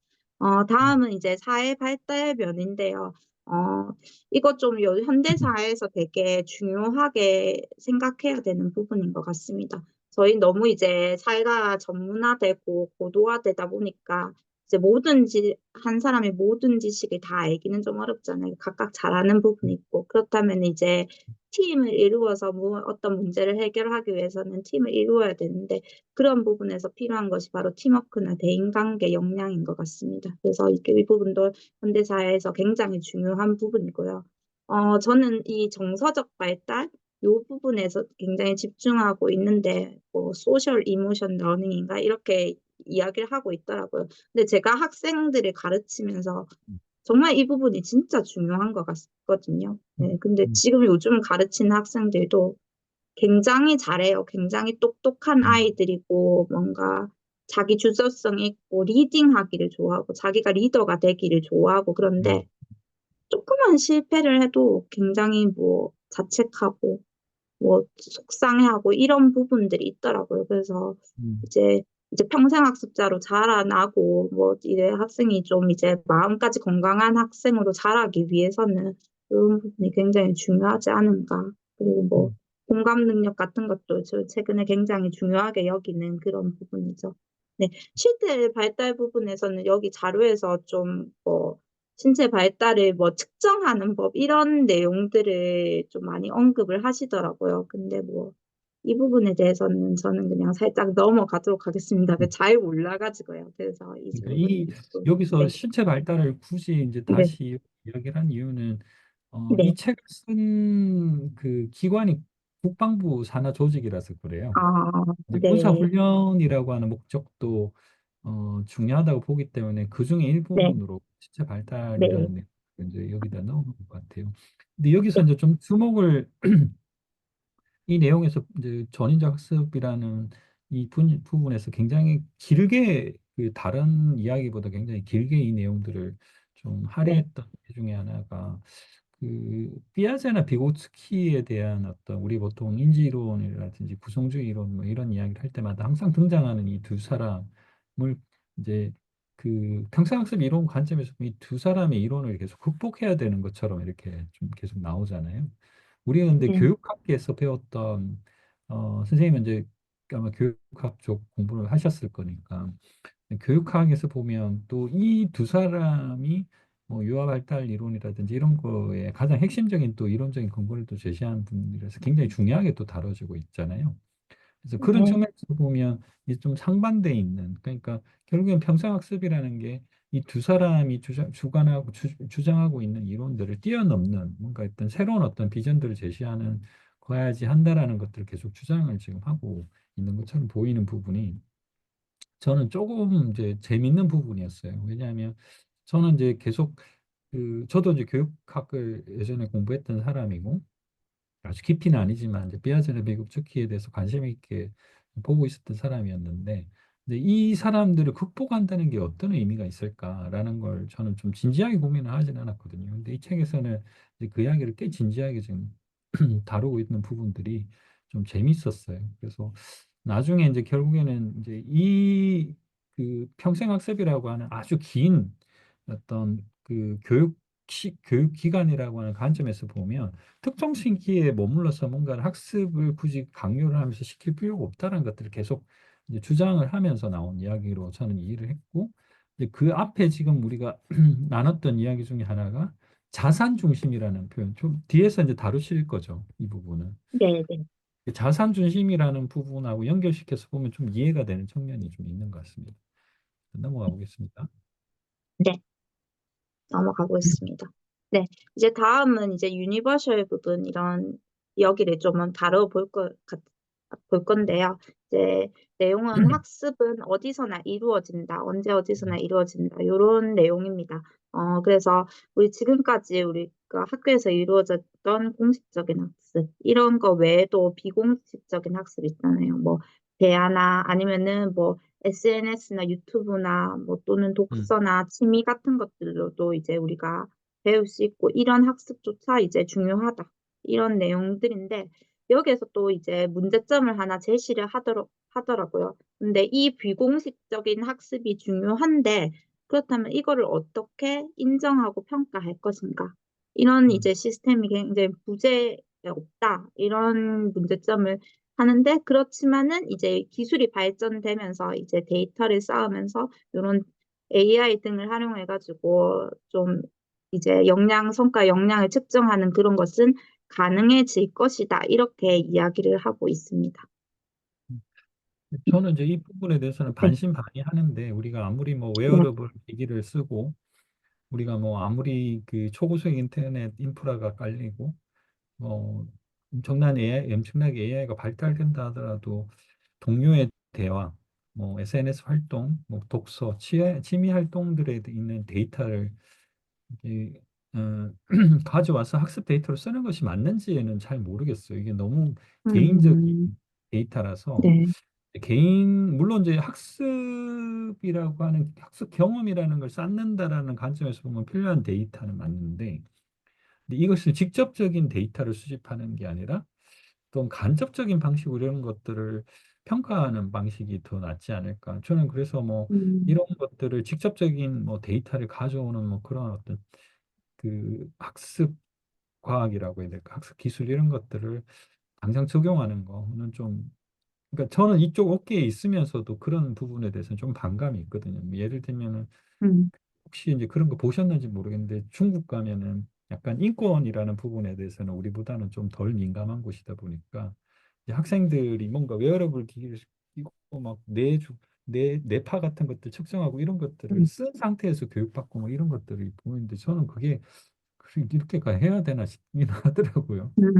다음은 이제 사회 발달 면인데요. 어, 이것 좀 현대 사회에서 되게 중요하게 생각해야 되는 부분인 것 같습니다. 저희 너무 이제 사회가 전문화되고 고도화되다 보니까 이제 한 사람이 모든 지식을 다 알기는 좀 어렵잖아요. 각각 잘하는 부분이 있고. 그렇다면 이제 팀을 이루어서 어떤 문제를 해결하기 위해서는 팀을 이루어야 되는데 그런 부분에서 필요한 것이 바로 팀워크나 대인관계 역량인 것 같습니다. 그래서 이 부분도 현대사회에서 굉장히 중요한 부분이고요. 저는 이 정서적 발달, 이 부분에서 굉장히 집중하고 있는데, 소셜 이모션 러닝인가? 이렇게 이야기를 하고 있더라고요. 근데 제가 학생들을 가르치면서 정말 이 부분이 진짜 중요한 것 같거든요. 네, 근데 음, 지금 요즘 가르치는 학생들도 굉장히 잘해요. 굉장히 똑똑한 음, 아이들이고, 뭔가 자기 주도성 있고 리딩하기를 좋아하고 자기가 리더가 되기를 좋아하고 그런데 조그만 실패를 해도 굉장히 뭐 자책하고 뭐 속상해하고 이런 부분들이 있더라고요. 그래서 음, 이제 이제 평생학습자로 자라나고 뭐 이제 학생이 좀 이제 마음까지 건강한 학생으로 자라기 위해서는 이런 부분이 굉장히 중요하지 않은가. 그리고 뭐 음, 공감 능력 같은 것도 저 최근에 굉장히 중요하게 여기는 그런 부분이죠. 네, 실제 발달 부분에서는 여기 자료에서 좀 뭐 신체 발달을 뭐 측정하는 법 이런 내용들을 좀 많이 언급을 하시더라고요. 근데 뭐 이 부분에 대해서는 저는 그냥 살짝 넘어가도록 하겠습니다. 음. 잘 몰라가지고요. 그래서 이 그러니까 부분은 좀, 여기서 네, 신체 발달을 굳이 이제 네, 다시 이야기를 한 이유는 이 네. 책을 쓴 그 기관이 국방부 산하 조직이라서 그래요. 아, 이제 네, 군사훈련이라고 하는 목적도 중요하다고 보기 때문에 그 중에 네, 일부분으로 신체 네, 발달이라는 내 이제 여기다 넣은 것 같아요. 근데 여기서 네, 이제 좀 주목을 이 내용에서 이제 전인적 학습이라는 부분에서 굉장히 길게 그 다른 이야기보다 굉장히 길게 이 내용들을 좀 네, 할애했던 게 중에 하나가 그 피아제나 비고츠키에 대한 어떤 우리 보통 인지이론이라든지 구성주의 이론 뭐 이런 이야기를 할 때마다 항상 등장하는 이 두 사람을 이제 그 평생학습 이론 관점에서 이 두 사람의 이론을 계속 극복해야 되는 것처럼 이렇게 좀 계속 나오잖아요. 우리가 근데 네, 교육학계에서 배웠던 선생님은 이제 아마 교육학 쪽 공부를 하셨을 거니까 교육학에서 보면 또 이 두 사람이 뭐 유아 발달 이론이라든지 이런 거에 가장 핵심적인 또 이론적인 근거를 또 제시하는 분들에서 굉장히 중요하게 또 다뤄지고 있잖아요. 그래서 그런 네, 측면에서 보면 이제 좀 상반돼 있는 그러니까 결국엔 평생학습이라는 게 이 두 사람이 주관하고 주장하고 있는 이론들을 뛰어넘는 뭔가 어떤 새로운 어떤 비전들을 제시하는 거야지 한다라는 것들을 계속 주장을 지금 하고 있는 것처럼 보이는 부분이 저는 조금 이제 재밌는 부분이었어요. 왜냐하면 저는 이제 계속 저도 이제 교육학을 예전에 공부했던 사람이고 아주 깊이는 아니지만 이제 피아제나 미국 특기에 대해서 관심 있게 보고 있었던 사람이었는데 이제 이 사람들을 극복한다는 게 어떤 의미가 있을까라는 걸 저는 좀 진지하게 고민을 하진 않았거든요. 근데 이 책에서는 이제 그 이야기를 꽤 진지하게 지금 다루고 있는 부분들이 좀 재밌었어요. 그래서 나중에 이제 결국에는 이제 이 그 평생학습이라고 하는 아주 긴 어떤 그 교육 기관이라고 하는 관점에서 보면 특정 시기에 머물러서 뭔가를 학습을 굳이 강요를 하면서 시킬 필요가 없다는 것들을 계속 이제 주장을 하면서 나온 이야기로 저는 이해를 했고 이제 그 앞에 지금 우리가 나눴던 이야기 중에 하나가 자산 중심이라는 표현 좀 뒤에서 이제 다루실 거죠 이 부분은 네, 네, 자산 중심이라는 부분하고 연결시켜서 보면 좀 이해가 되는 측면이 좀 있는 것 같습니다. 넘어가 보겠습니다. 네. 넘어가고 있습니다. 네, 이제 다음은 이제 유니버셜 부분 이런 여기를 좀 볼 건데요. 이제 내용은 학습은 어디서나 이루어진다, 언제 어디서나 이루어진다, 이런 내용입니다. 그래서 우리 지금까지 우리가 학교에서 이루어졌던 공식적인 학습, 이런 거 외에도 비공식적인 학습 있잖아요. 뭐 대화나 아니면은 뭐 SNS나 유튜브나 뭐 또는 음, 독서나 취미 같은 것들로도 이제 우리가 배울 수 있고 이런 학습조차 이제 중요하다. 이런 내용들인데 여기에서 또 이제 문제점을 하나 제시를 하더라고요. 근데 이 비공식적인 학습이 중요한데 그렇다면 이거를 어떻게 인정하고 평가할 것인가? 이런 음, 이제 시스템이 굉장히 부재 없다. 이런 문제점을 하는데 그렇지만은 이제 기술이 발전되면서 이제 데이터를 쌓으면서 이런 AI 등을 활용해 가지고 좀 이제 성과 역량을 측정하는 그런 것은 가능해질 것이다. 이렇게 이야기를 하고 있습니다. 음. 저는 이제 이 부분에 대해서는 네, 반신반의하는데 우리가 아무리 뭐 네, 웨어러블 기기를 쓰고 우리가 뭐 아무리 그 초고속 인터넷 인프라가 깔리고 엄청나게 AI가 발달된다 하더라도 동료의 대화, 뭐 SNS 활동, 뭐 독서, 취미 활동들에 있는 데이터를 이제, 어, 가져와서 학습 데이터로 쓰는 것이 맞는지에는 잘 모르겠어요. 이게 너무 개인적인 음, 데이터라서 네, 개인, 물론 이제 학습이라고 하는 학습 경험이라는 걸 쌓는다라는 관점에서 보면 필요한 데이터는 맞는데, 근데 이것을 직접적인 데이터를 수집하는 게 아니라 좀 간접적인 방식으로 이런 것들을 평가하는 방식이 더 낫지 않을까. 저는 그래서 뭐 음, 이런 것들을 직접적인 뭐 데이터를 가져오는 뭐 그런 어떤 그 학습 과학이라고 해야 될까? 학습 기술 이런 것들을 당장 적용하는 거는 좀, 그러니까 저는 이쪽 업계에 있으면서도 그런 부분에 대해서는 좀 반감이 있거든요. 뭐 예를 들면은 음, 혹시 이제 그런 거 보셨는지 모르겠는데 중국 가면은 약간 인권이라는 부분에 대해서는 우리보다는 좀 덜 민감한 곳이다 보니까 이제 학생들이 뭔가 웨어러블 기기를 끼고 막 뇌파 같은 것들 측정하고 이런 것들을 음, 쓴 상태에서 교육받고 뭐 이런 것들이 보이는데 저는 그게 이렇게까지 해야 되나 싶긴 하더라고요. 음,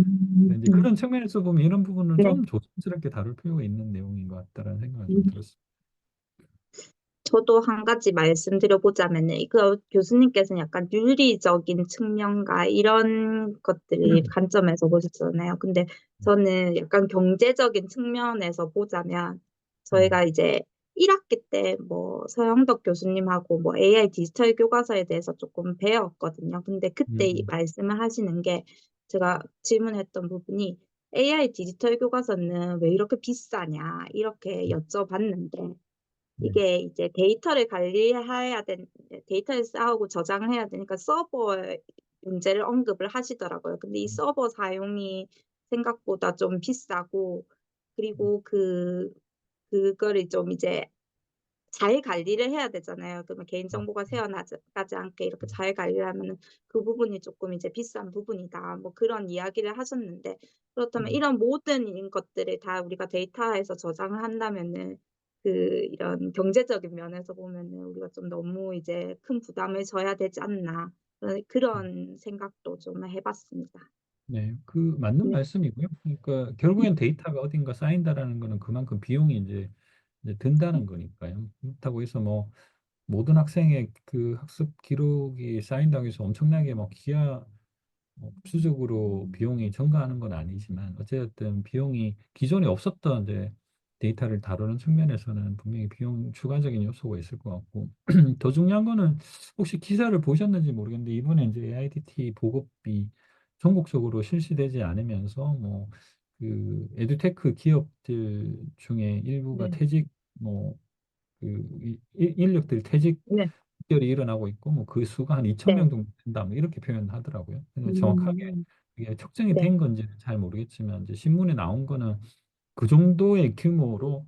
근데 이제 음. 그런 측면에서 보면 이런 부분은 네. 좀 조심스럽게 다룰 필요가 있는 내용인 것 같다라는 생각이 좀 음. 들었어요. 저도 한 가지 말씀드려보자면은, 이거 교수님께서는 약간 윤리적인 측면과 이런 것들이 관점에서 보셨잖아요. 근데 저는 약간 경제적인 측면에서 보자면, 음, 저희가 이제 1학기 때 뭐 서영덕 교수님하고 뭐 AI 디지털 교과서에 대해서 조금 배웠거든요. 근데 그때 이 음, 말씀을 하시는 게 제가 질문했던 부분이 AI 디지털 교과서는 왜 이렇게 비싸냐 이렇게 음, 여쭤봤는데 네, 이게 이제 데이터를 관리해야 된, 데이터를 쌓고 저장을 해야 되니까 서버의 문제를 언급을 하시더라고요. 근데 이 서버 사용이 생각보다 좀 비싸고, 그리고 그거를 좀 이제 잘 관리를 해야 되잖아요. 그러면 개인정보가 새어나가지 않게 이렇게 잘 관리를 하면은 그 부분이 조금 이제 비싼 부분이다. 뭐 그런 이야기를 하셨는데, 그렇다면 음, 이런 모든 것들을 다 우리가 데이터에서 저장을 한다면은 그 이런 경제적인 면에서 보면은 우리가 좀 너무 이제 큰 부담을 져야 되지 않나. 그런 생각도 좀 해봤습니다. 네, 그 맞는 네. 말씀이고요. 그러니까 결국엔 데이터가 어딘가 쌓인다라는 거는 그만큼 비용이 이제 든다는 거니까요. 그렇다고 해서 뭐 모든 학생의 그 학습 기록이 쌓인다고 해서 엄청나게 뭐 수적으로 비용이 증가하는 건 아니지만 어쨌든 비용이 기존에 없었던 이제 데이터를 다루는 측면에서는 분명히 비용 추가적인 요소가 있을 것 같고 더 중요한 거는 혹시 기사를 보셨는지 모르겠는데 이번에 이제 AIDT 보급이 전국적으로 실시되지 않으면서 뭐 그 에듀테크 기업들 중에 일부가 네. 퇴직 뭐 그 인력들 퇴직 네. 결이 일어나고 있고 뭐 그 수가 한 2천 명 네. 정도 된다 뭐 이렇게 표현하더라고요. 근데 정확하게 음, 이게 측정이 네. 된 건지는 잘 모르겠지만 이제 신문에 나온 거는 그 정도의 규모로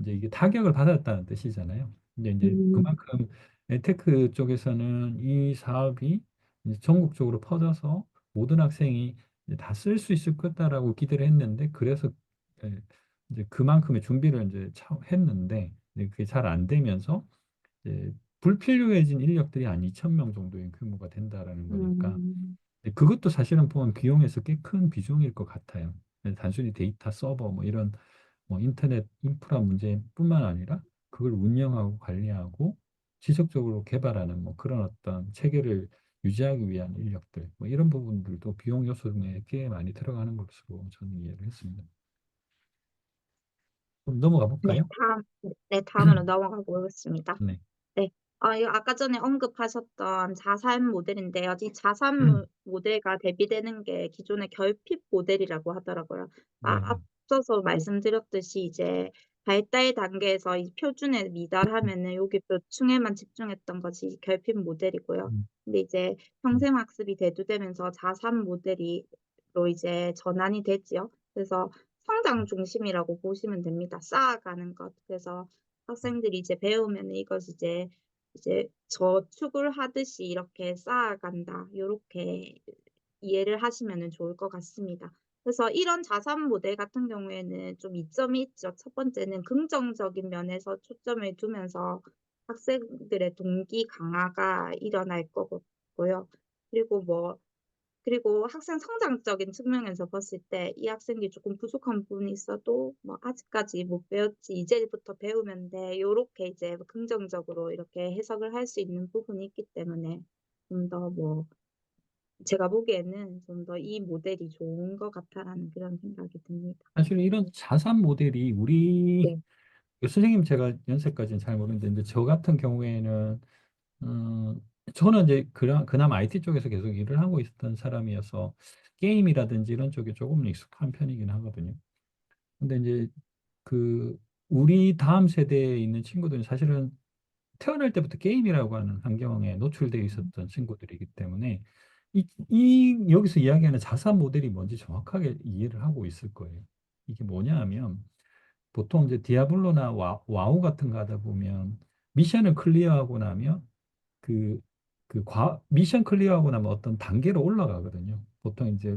이제 이게 타격을 받았다는 뜻이잖아요. 이제 음, 그만큼 에테크 쪽에서는 이 사업이 이제 전국적으로 퍼져서 모든 학생이 다 쓸 수 있을 거다라고 기대를 했는데 그래서 예, 이제 그만큼의 준비를 이제 했는데 이제 그게 잘 안 되면서 이제 불필요해진 인력들이 한 2천 명 정도의 규모가 된다라는 거니까 음, 그것도 사실은 보면 비용에서 꽤 큰 비중일 것 같아요. 단순히 데이터 서버 뭐 이런 뭐 인터넷 인프라 문제뿐만 아니라 그걸 운영하고 관리하고 지속적으로 개발하는 뭐 그런 어떤 체계를 유지하기 위한 인력들 뭐 이런 부분들도 비용 요소 중에 꽤 많이 들어가는 것으로 저는 이해를 했습니다. 그럼 넘어가 네, 볼까요? 다음으로 넘어가 보겠습니다. 네. 네. 이거 아까 전에 언급하셨던 자산 모델인데요. 이 자산 모델과 대비되는 게 기존의 결핍 모델이라고 하더라고요. 네. 앞서서 말씀드렸듯이 이제 발달 단계에서 이 표준에 미달하면은 여기 몇 층에만 집중했던 것이 결핍 모델이고요. 음, 근데 이제 음, 평생학습이 대두되면서 자산 모델로 이제 전환이 되지요. 그래서 성장 중심이라고 보시면 됩니다. 쌓아가는 것. 그래서 학생들이 이제 배우면 이것 이제 저축을 하듯이 이렇게 쌓아간다. 요렇게 이해를 하시면 좋을 것 같습니다. 그래서 이런 자산 모델 같은 경우에는 좀 이점이 있죠. 첫 번째는 긍정적인 면에서 초점을 두면서 학생들의 동기 강화가 일어날 거고요. 그리고 그리고 학생 성장적인 측면에서 봤을 때 이 학생이 조금 부족한 부분이 있어도 뭐 아직까지 못 배웠지 이제부터 배우면 돼 요렇게 이제 긍정적으로 이렇게 해석을 할 수 있는 부분이 있기 때문에 좀 더 제가 보기에는 좀 더 이 모델이 좋은 것 같다라는 그런 생각이 듭니다. 사실 이런 자산 모델이 네. 선생님 제가 연세까지는 잘 모르는데 이제 저 같은 경우에는 어, 저는 이제 그나마 IT 쪽에서 계속 일을 하고 있었던 사람이어서 게임이라든지 이런 쪽에 조금 익숙한 편이긴 하거든요. 근데 이제 그 우리 다음 세대에 있는 친구들은 사실은 태어날 때부터 게임이라고 하는 환경에 노출되어 있었던 친구들이기 때문에 여기서 이야기하는 자사 모델이 뭔지 정확하게 이해를 하고 있을 거예요. 이게 뭐냐 하면 보통 이제 디아블로나 와우 같은 거 하다 보면 미션을 클리어하고 나면 그, 미션 클리어하고 나면 어떤 단계로 올라가거든요. 보통 이제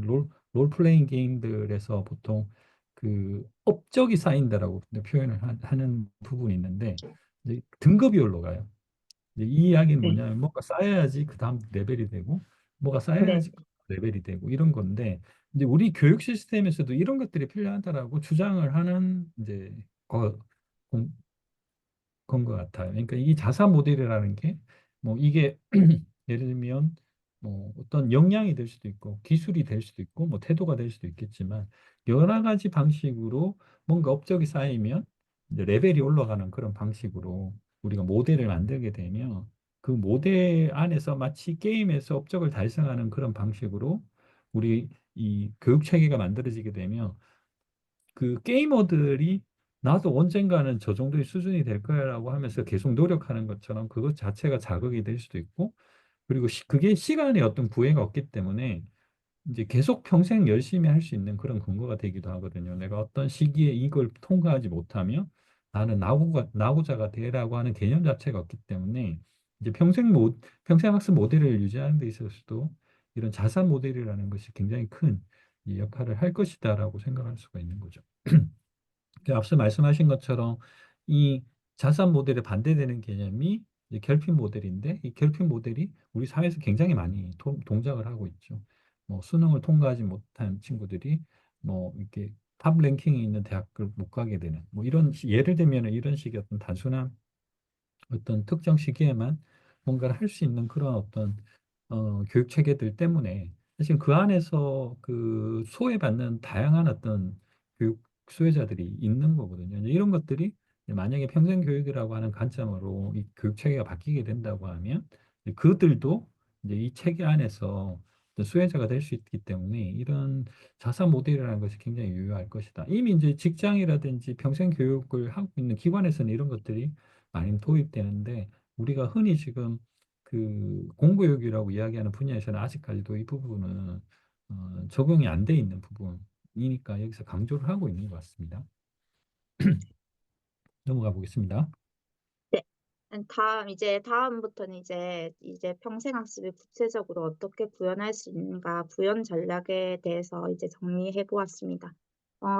롤플레잉 게임들에서 보통 그 업적이 쌓인다라고 표현을 하는 부분이 있는데 이제 등급이 올라가요. 이제 이 이야기는 네, 뭐냐면 뭐가 쌓여야지 그 다음 레벨이 되고 뭐가 네, 쌓여야지 그 레벨이 되고 이런 건데 이제 우리 교육 시스템에서도 이런 것들이 필요하다라고 주장을 하는 이제 거, 그런 것 같아요. 그러니까 이 자사 모델이라는 게 뭐 이게 예를 들면 뭐 어떤 역량이 될 수도 있고 기술이 될 수도 있고 뭐 태도가 될 수도 있겠지만 여러 가지 방식으로 뭔가 업적이 쌓이면 이제 레벨이 올라가는 그런 방식으로 우리가 모델을 만들게 되면 그 모델 안에서 마치 게임에서 업적을 달성하는 그런 방식으로 우리 이 교육 체계가 만들어지게 되면 그 게이머들이 나도 언젠가는 저 정도의 수준이 될 거야라고 하면서 계속 노력하는 것처럼 그것 자체가 자극이 될 수도 있고 그리고 그게 시간에 어떤 구애가 없기 때문에 이제 계속 평생 열심히 할 수 있는 그런 근거가 되기도 하거든요. 내가 어떤 시기에 이걸 통과하지 못하면 나는 낙오자가 되라고 하는 개념 자체가 없기 때문에 이제 평생 학습 모델을 유지하는 데 있어서도 이런 자산 모델이라는 것이 굉장히 큰 이 역할을 할 것이다라고 생각할 수가 있는 거죠. 앞서 말씀하신 것처럼 이 자산 모델에 반대되는 개념이 이제 결핍 모델인데 이 결핍 모델이 우리 사회에서 굉장히 많이 동작을 하고 있죠. 뭐 수능을 통과하지 못한 친구들이 뭐 이렇게 탑 랭킹에 있는 대학을 못 가게 되는 뭐 이런 예를 들면 이런 식의 어떤 단순한 어떤 특정 시기에만 뭔가를 할 수 있는 그런 어떤 교육 체계들 때문에 사실 그 안에서 그 소외받는 다양한 어떤 교육 수혜자들이 있는 거거든요. 이제 이런 것들이 이제 만약에 평생 교육이라고 하는 관점으로 이 교육 체계가 바뀌게 된다고 하면 이제 그들도 이제 이 체계 안에서 어떤 수혜자가 될 수 있기 때문에 이런 자사 모델이라는 것이 굉장히 유효할 것이다. 이미 이제 직장이라든지 평생 교육을 하고 있는 기관에서는 이런 것들이 많이 도입되는데 우리가 흔히 지금 그 공교육이라고 이야기하는 분야에서는 아직까지도 이 부분은 적용이 안 돼 있는 부분이니까 여기서 강조를 하고 있는 것 같습니다. 넘어가 보겠습니다. 네. 다음부터는 이제 평생학습을 구체적으로 어떻게 구현할 수 있는가, 구현 전략에 대해서 이제 정리해 보았습니다.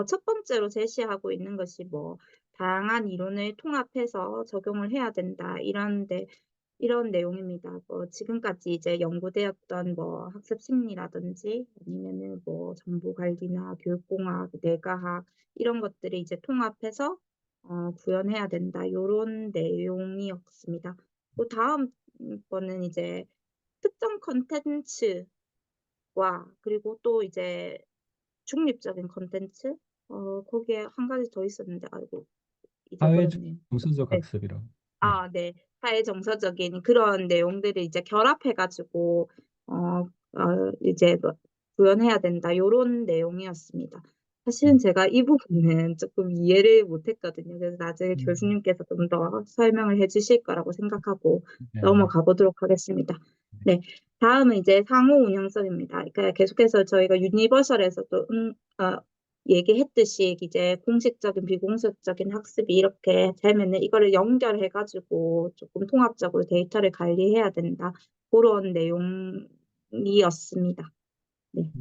첫 번째로 제시하고 있는 것이 뭐, 다양한 이론을 통합해서 적용을 해야 된다. 이런 내용입니다. 뭐, 지금까지 이제 연구되었던 뭐, 학습 심리라든지 아니면은 뭐, 정보 관리나 교육공학, 뇌과학, 이런 것들을 이제 통합해서 구현해야 된다. 이런 내용이었습니다. 그 다음 거는 이제 특정 컨텐츠와 그리고 또 이제 중립적인 컨텐츠 거기에 한 가지 더 있었는데 아이고 사회 잊어버렸네요. 정서적 네. 학습이라고. 네. 아, 네. 사회 정서적인 그런 내용들을 이제 결합해가지고, 이제 뭐 구현해야 된다. 요런 내용이었습니다. 사실은 음, 제가 이 부분은 조금 이해를 못했거든요. 그래서 나중에 음, 교수님께서 좀 더 설명을 해주실 거라고 생각하고 네, 네. 넘어가 보도록 하겠습니다. 네. 다음은 이제 상호 운영성입니다. 그러니까 계속해서 저희가 유니버설에서도 얘기했듯이 이제 공식적인 비공식적인 학습이 이렇게 되면은 이거를 연결해가지고 조금 통합적으로 데이터를 관리해야 된다. 그런 내용이었습니다. 네,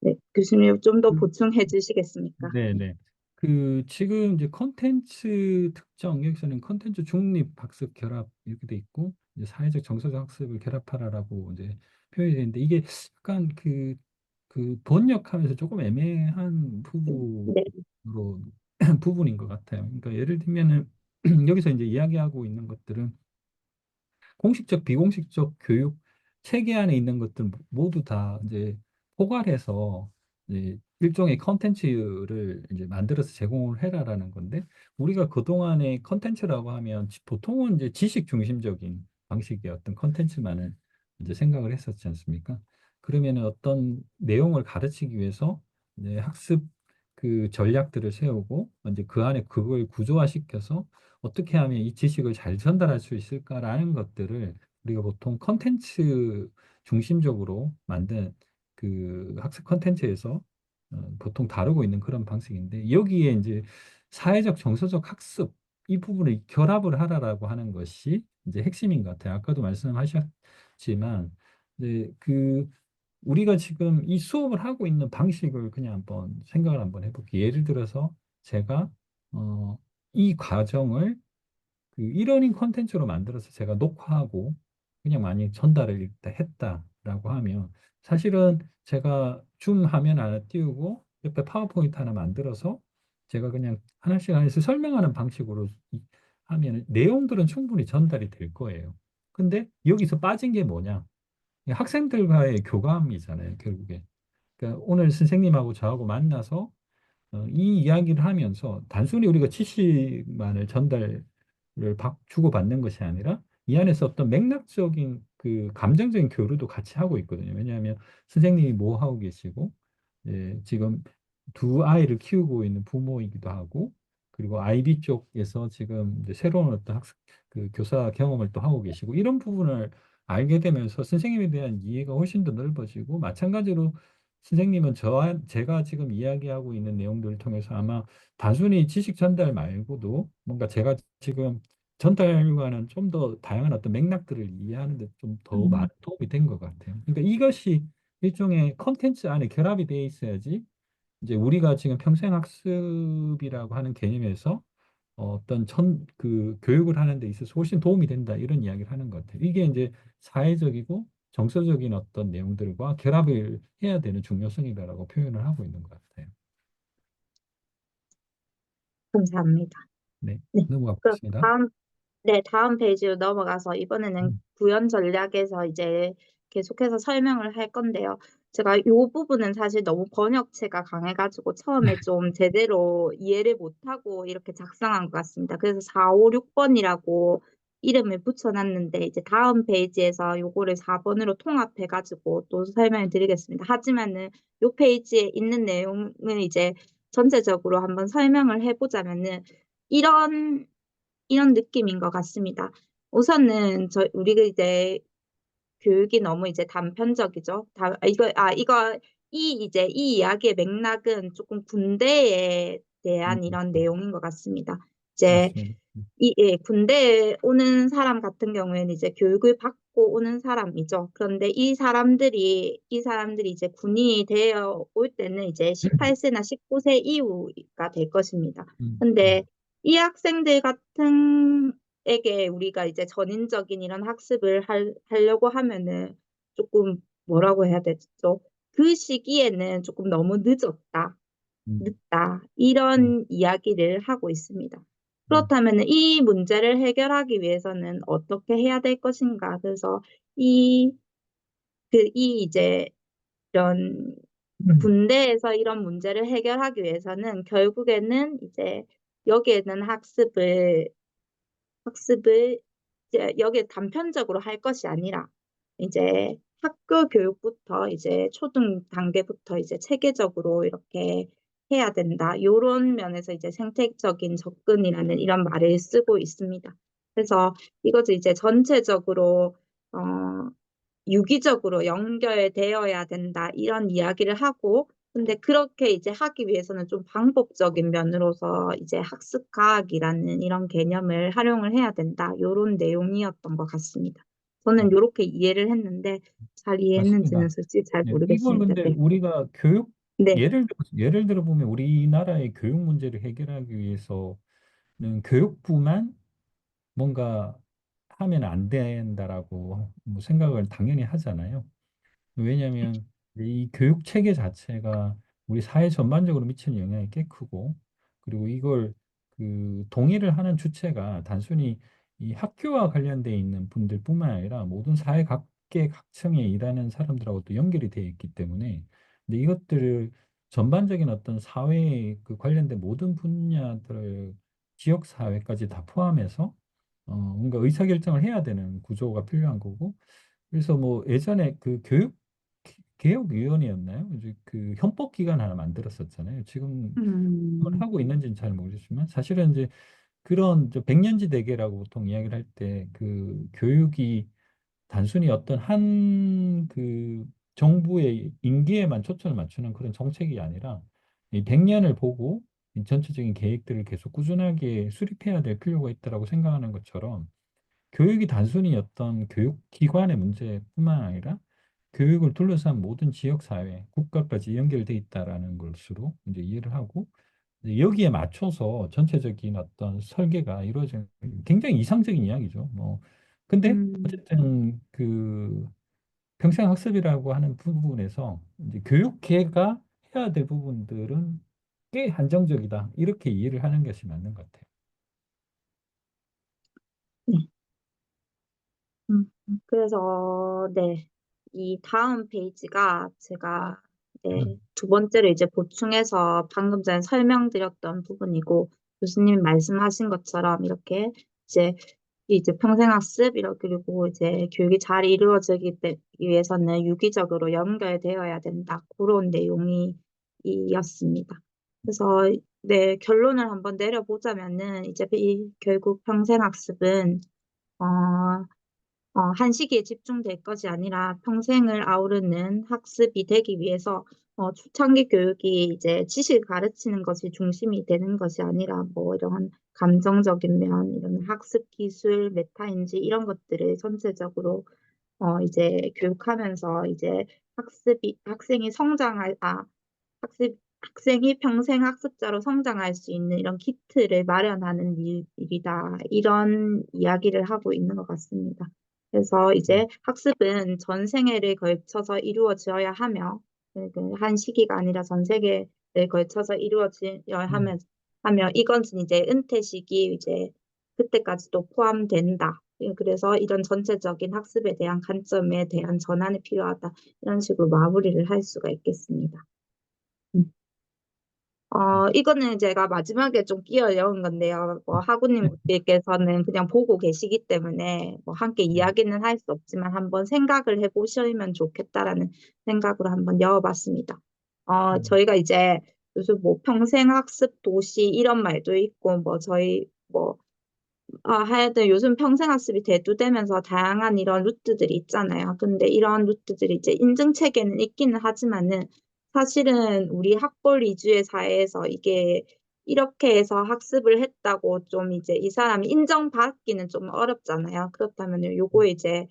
네. 교수님 좀 더 음. 보충해 주시겠습니까? 네네. 지금 이제 컨텐츠 특정, 여기서는 컨텐츠 중립 학습 결합 이렇게 돼 있고, 이제 사회적 정서적 학습을 결합하라라고 이제 표현이 되는데, 이게 약간 번역하면서 조금 애매한 네, 부분으로, 부분인 것 같아요. 그러니까 예를 들면은, 여기서 이제 이야기하고 있는 것들은 공식적, 비공식적 교육 체계 안에 있는 것들 모두 다 이제 포괄해서 일종의 컨텐츠를 이제 만들어서 제공을 해라라는 건데, 우리가 그동안의 컨텐츠라고 하면 보통은 이제 지식 중심적인 방식의 어떤 컨텐츠만을 이제 생각을 했었지 않습니까? 그러면은 어떤 내용을 가르치기 위해서 이제 학습 그 전략들을 세우고 이제 그 안에 그걸 구조화시켜서 어떻게 하면 이 지식을 잘 전달할 수 있을까라는 것들을 우리가 보통 컨텐츠 중심적으로 만든 그 학습 컨텐츠에서 보통 다루고 있는 그런 방식인데, 여기에 이제 사회적 정서적 학습 이 부분을 결합을 하라라고 하는 것이 이제 핵심인 것 같아요. 아까도 말씀하셨지만 이제 그 우리가 지금 이 수업을 하고 있는 방식을 그냥 한번 생각을 한번 해볼게요. 예를 들어서 제가 이 과정을 그 이러닝 컨텐츠로 만들어서 제가 녹화하고 그냥 많이 전달을 일단 했다라고 하면, 사실은 제가 줌 화면 하나 띄우고 옆에 파워포인트 하나 만들어서 제가 그냥 하나씩 하나씩 설명하는 방식으로 하면 내용들은 충분히 전달이 될 거예요. 근데 여기서 빠진 게 뭐냐? 학생들과의 교감이잖아요, 결국에. 그러니까 오늘 선생님하고 저하고 만나서 이 이야기를 하면서 단순히 우리가 지식만을 전달을 주고받는 것이 아니라 이 안에서 어떤 맥락적인 그 감정적인 교류도 같이 하고 있거든요. 왜냐하면 선생님이 뭐 하고 계시고, 지금 두 아이를 키우고 있는 부모이기도 하고, 그리고 아이비 쪽에서 지금 이제 새로운 어떤 그 교사 경험을 또 하고 계시고, 이런 부분을 알게 되면서 선생님에 대한 이해가 훨씬 더 넓어지고, 마찬가지로 선생님은 저와 제가 지금 이야기하고 있는 내용들을 통해서 아마 단순히 지식 전달 말고도 뭔가 제가 지금 전달과는 좀 더 다양한 어떤 맥락들을 이해하는 데 좀 더 많은 음, 도움이 된 것 같아요. 그러니까 이것이 일종의 컨텐츠 안에 결합이 돼 있어야지 이제 우리가 지금 평생학습이라고 하는 개념에서 어떤 그 교육을 하는 데 있어서 훨씬 도움이 된다, 이런 이야기를 하는 것 같아요. 이게 이제 사회적이고 정서적인 어떤 내용들과 결합을 해야 되는 중요성이다라고 표현을 하고 있는 것 같아요. 감사합니다. 네, 네. 넘어가 그럼 보겠습니다. 다음 네, 다음 페이지로 넘어가서 이번에는 음, 구현 전략에서 이제 계속해서 설명을 할 건데요. 제가 이 부분은 사실 너무 번역체가 강해가지고 처음에 좀 제대로 이해를 못하고 이렇게 작성한 것 같습니다. 그래서 4, 5, 6번이라고 이름을 붙여놨는데 이제 다음 페이지에서 요거를 4번으로 통합해가지고 또 설명을 드리겠습니다. 하지만은 요 페이지에 있는 내용을 이제 전체적으로 한번 설명을 해보자면은 이런 이런 느낌인 것 같습니다. 우선은 우리가 이제 교육이 너무 이제 단편적이죠. 이 이야기의 맥락은 조금 군대에 음, 대한 음, 이런 내용인 것 같습니다. 이제 맞습니다. 군대에 오는 사람 같은 경우에는 이제 교육을 받고 오는 사람이죠. 그런데 이 사람들이 이제 군인이 되어 올 때는 이제 18세나 19세 이후가 될 것입니다. 음, 근데 이 학생들 같은 에게 우리가 이제 전인적인 이런 학습을 하려고 하면은 조금 뭐라고 해야 되죠? 그 시기에는 조금 너무 음, 늦다. 음, 이런 이야기를 하고 있습니다. 음, 그렇다면 이 문제를 해결하기 위해서는 어떻게 해야 될 것인가? 그래서 이, 이 이제 이런 음, 군대에서 이런 문제를 해결하기 위해서는 결국에는 이제 여기에는 학습을 이제 여기에 단편적으로 할 것이 아니라 이제 학교 교육부터 이제 초등 단계부터 이제 체계적으로 이렇게 해야 된다. 요런 면에서 이제 생태적인 접근이라는 이런 말을 쓰고 있습니다. 그래서 이것을 이제 전체적으로 어, 유기적으로 연결되어야 된다. 이런 이야기를 하고 근데 그렇게 이제 하기 위해서는 좀 방법적인 면으로서 이제 학습과학이라는 이런 개념을 활용을 해야 된다. 요런 내용이었던 것 같습니다. 저는 요렇게 이해를 했는데 잘 이해했는지는 맞습니다. 솔직히 잘 네, 이걸 모르겠습니다. 근데 네. 우리가 교육, 네. 예를 들어 보면 우리나라의 교육 문제를 해결하기 위해서는 교육부만 뭔가 하면 안 된다라고 뭐 생각을 당연히 하잖아요. 왜냐하면 이 교육 체계 자체가 우리 사회 전반적으로 미치는 영향이 꽤 크고, 그리고 이걸 그 동의를 하는 주체가 단순히 이 학교와 관련돼 있는 분들뿐만 아니라 모든 사회 각계 각층에 일하는 사람들하고 또 연결이 되어 있기 때문에, 근데 이것들을 전반적인 어떤 사회에 그 관련된 모든 분야들을 지역 사회까지 다 포함해서 뭔가 의사결정을 해야 되는 구조가 필요한 거고 그래서 뭐 예전에 그 교육 개혁위원회였나요? 이제 그 헌법 기관 하나 만들었었잖아요. 지금 그걸 음, 하고 있는지는 잘 모르겠지만 사실은 이제 그런 저 백년지 대계라고 보통 이야기를 할 때 그 교육이 단순히 어떤 한 그 정부의 임기에만 초점을 맞추는 그런 정책이 아니라 이 100년을 보고 이 전체적인 계획들을 계속 꾸준하게 수립해야 될 필요가 있다라고 생각하는 것처럼 교육이 단순히 어떤 교육기관의 문제뿐만 아니라 교육을 둘러싼 모든 지역사회, 국가까지 연결돼 있다라는 것으로 이제 이해를 하고 이제 여기에 맞춰서 전체적인 어떤 설계가 이루어지는 굉장히 이상적인 이야기죠. 뭐 근데 음, 어쨌든 그 평생학습이라고 하는 부분에서 이제 교육계가 해야 될 부분들은 꽤 한정적이다. 이렇게 이해를 하는 것이 맞는 것 같아요. 네. 그래서, 네. 이 다음 페이지가 제가 네, 두 번째로 이제 보충해서 방금 전에 설명드렸던 부분이고, 교수님이 말씀하신 것처럼 이렇게 이제 평생학습, 이렇게 그리고 이제 교육이 잘 이루어지기 위해서는 유기적으로 연결되어야 된다. 그런 내용이 이었습니다. 그래서 네, 결론을 한번 내려보자면은 이제 결국 평생학습은 어, 한 시기에 집중될 것이 아니라 평생을 아우르는 학습이 되기 위해서 초창기 교육이 이제 지식을 가르치는 것이 중심이 되는 것이 아니라 뭐 이런 감정적인 면, 이런 학습 기술, 메타인지 이런 것들을 전체적으로 이제 교육하면서 이제 학생이 학생이 평생 학습자로 성장할 수 있는 이런 기틀을 마련하는 일이다. 이런 이야기를 하고 있는 것 같습니다. 그래서 이제 학습은 전 생애를 걸쳐서 이루어져야 하며, 그한 시기가 아니라 전 세계를 걸쳐서 이루어져야 하며, 이것은 이제 은퇴 시기, 이제 그때까지도 포함된다. 그래서 이런 전체적인 학습에 대한 관점에 대한 전환이 필요하다. 이런 식으로 마무리를 할 수가 있겠습니다. 음. 이거는 제가 마지막에 좀 끼어 넣은 건데요. 뭐, 하구님께서는 그냥 보고 계시기 때문에 뭐, 함께 네. 이야기는 할 수 없지만 한번 생각을 해보시면 좋겠다라는 생각으로 한번 넣어봤습니다. 음, 저희가 이제 요즘 뭐, 평생학습 도시 이런 말도 있고, 뭐, 저희 뭐, 하여튼 요즘 평생학습이 대두되면서 다양한 이런 루트들이 있잖아요. 근데 이런 루트들이 이제 인증 체계는 있기는 하지만은 사실은 우리 학벌 위주의 사회에서 이게 이렇게 해서 학습을 했다고 좀 이제 이 사람이 인정받기는 좀 어렵잖아요. 그렇다면 요거 이제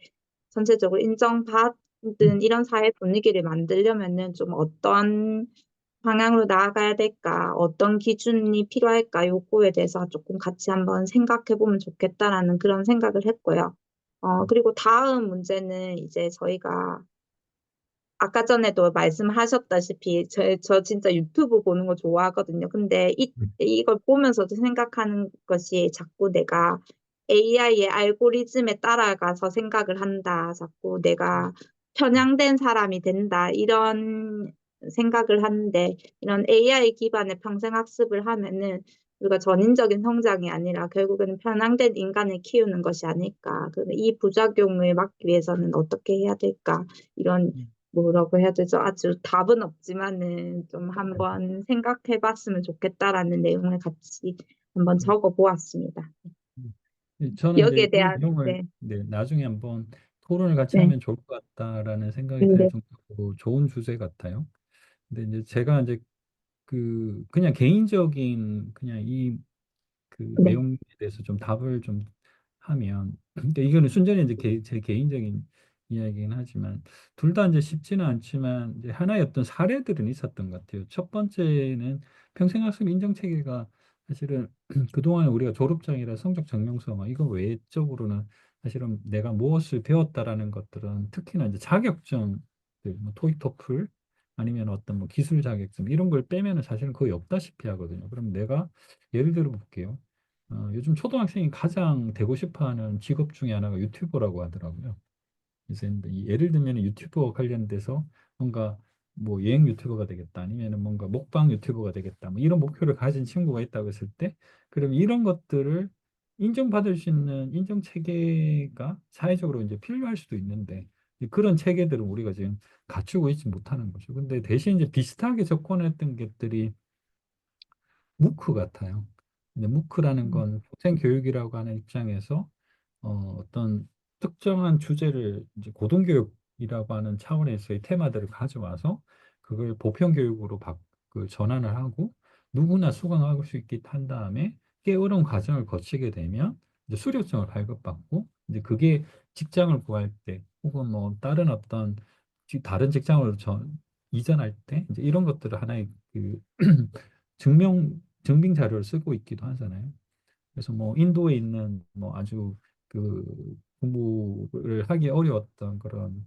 전체적으로 인정받는 이런 사회 분위기를 만들려면은 좀 어떤 방향으로 나아가야 될까? 어떤 기준이 필요할까? 요거에 대해서 조금 같이 한번 생각해 보면 좋겠다라는 그런 생각을 했고요. 그리고 다음 문제는 이제 저희가 아까 전에도 말씀하셨다시피 저 진짜 유튜브 보는 거 좋아하거든요. 근데 이걸 보면서도 생각하는 것이 자꾸 내가 AI의 알고리즘에 따라가서 생각을 한다. 자꾸 내가 편향된 사람이 된다. 이런 생각을 하는데 이런 AI 기반의 평생학습을 하면은 우리가 전인적인 성장이 아니라 결국에는 편향된 인간을 키우는 것이 아닐까. 이 부작용을 막기 위해서는 어떻게 해야 될까? 이런 뭐라고 해야 되죠? 아주 답은 없지만은 좀 한번 생각해 봤으면 좋겠다라는 내용을 같이 한번 음, 적어 보았습니다. 저는 이제 여기에 이 대한, 내용을 네, 네, 나중에 한번 토론을 같이 네, 하면 좋을 것 같다라는 생각이 들 네, 정도로 좋은 주제 같아요. 근데 이제 제가 이제 그냥 개인적인 그냥 이 그 네, 내용에 대해서 좀 답을 좀 하면 근데 이거는 순전히 이제 제 개인적인 이야기긴 하지만 둘 다 이제 쉽지는 않지만 이제 하나의 어떤 사례들은 있었던 것 같아요. 첫 번째는 평생학습 인정 체계가 사실은 그동안 우리가 졸업장이라 성적 증명서 막 이거 외적으로는 사실은 내가 무엇을 배웠다라는 것들은 특히나 이제 자격증 뭐 토익 토플 아니면 어떤 뭐 기술 자격증 이런 걸 빼면은 사실은 거의 없다시피 하거든요. 그럼 내가 예를 들어 볼게요. 요즘 초등학생이 가장 되고 싶어 하는 직업 중에 하나가 유튜버라고 하더라고요. 그래서 이제 예를 들면 유튜버 관련돼서 뭔가 뭐 여행 유튜버가 되겠다 아니면은 뭔가 먹방 유튜버가 되겠다 뭐 이런 목표를 가진 친구가 있다고 했을 때 그럼 이런 것들을 인정받을 수 있는 인정 체계가 사회적으로 이제 필요할 수도 있는데 이제 그런 체계들을 우리가 지금 갖추고 있지 못하는 거죠. 근데 대신 이제 비슷하게 접근했던 것들이 무크 같아요. 근데 무크라는 음, 건 평생 교육이라고 하는 입장에서 어떤 특정한 주제를 이제 고등교육이라고 하는 차원에서의 테마들을 가져와서 그걸 보편교육으로 그 전환을 하고 누구나 수강할 수 있게 한 다음에 꽤 어려운 과정을 거치게 되면 이제 수료증을 발급받고 이제 그게 직장을 구할 때 혹은 뭐 다른 어떤 다른 직장으로 이전할 때 이제 이런 것들을 하나의 그 증빙 자료를 쓰고 있기도 하잖아요. 그래서 뭐 인도에 있는 뭐 아주 그 공부를 하기 어려웠던 그런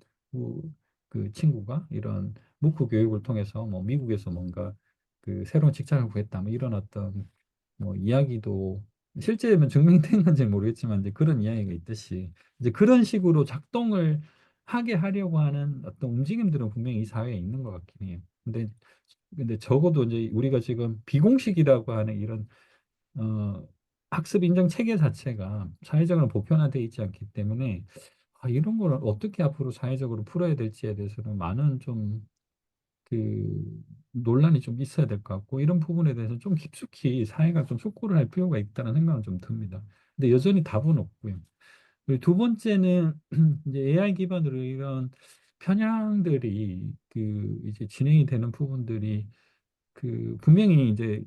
그 친구가 이런 묵크 교육을 통해서 뭐 미국에서 뭔가 그 새로운 직장을 구했다 뭐 이런 어떤 뭐 이야기도 실제면 증명된 건지는 모르겠지만 이제 그런 이야기가 있듯이 이제 그런 식으로 작동을 하게 하려고 하는 어떤 움직임들은 분명히 이 사회에 있는 것 같긴 해요. 근데 적어도 이제 우리가 지금 비공식이라고 하는 이런 어, 학습 인정 체계 자체가 사회적으로 보편화되어 있지 않기 때문에 이런 걸 어떻게 앞으로 사회적으로 풀어야 될지에 대해서는 많은 좀 그 논란이 좀 있어야 될 것 같고 이런 부분에 대해서 좀 깊숙이 사회가 좀 숙고를 할 필요가 있다는 생각은 좀 듭니다. 근데 여전히 답은 없고요. 그리고 두 번째는 이제 AI 기반으로 이런 편향들이 그 이제 진행이 되는 부분들이 그 분명히 이제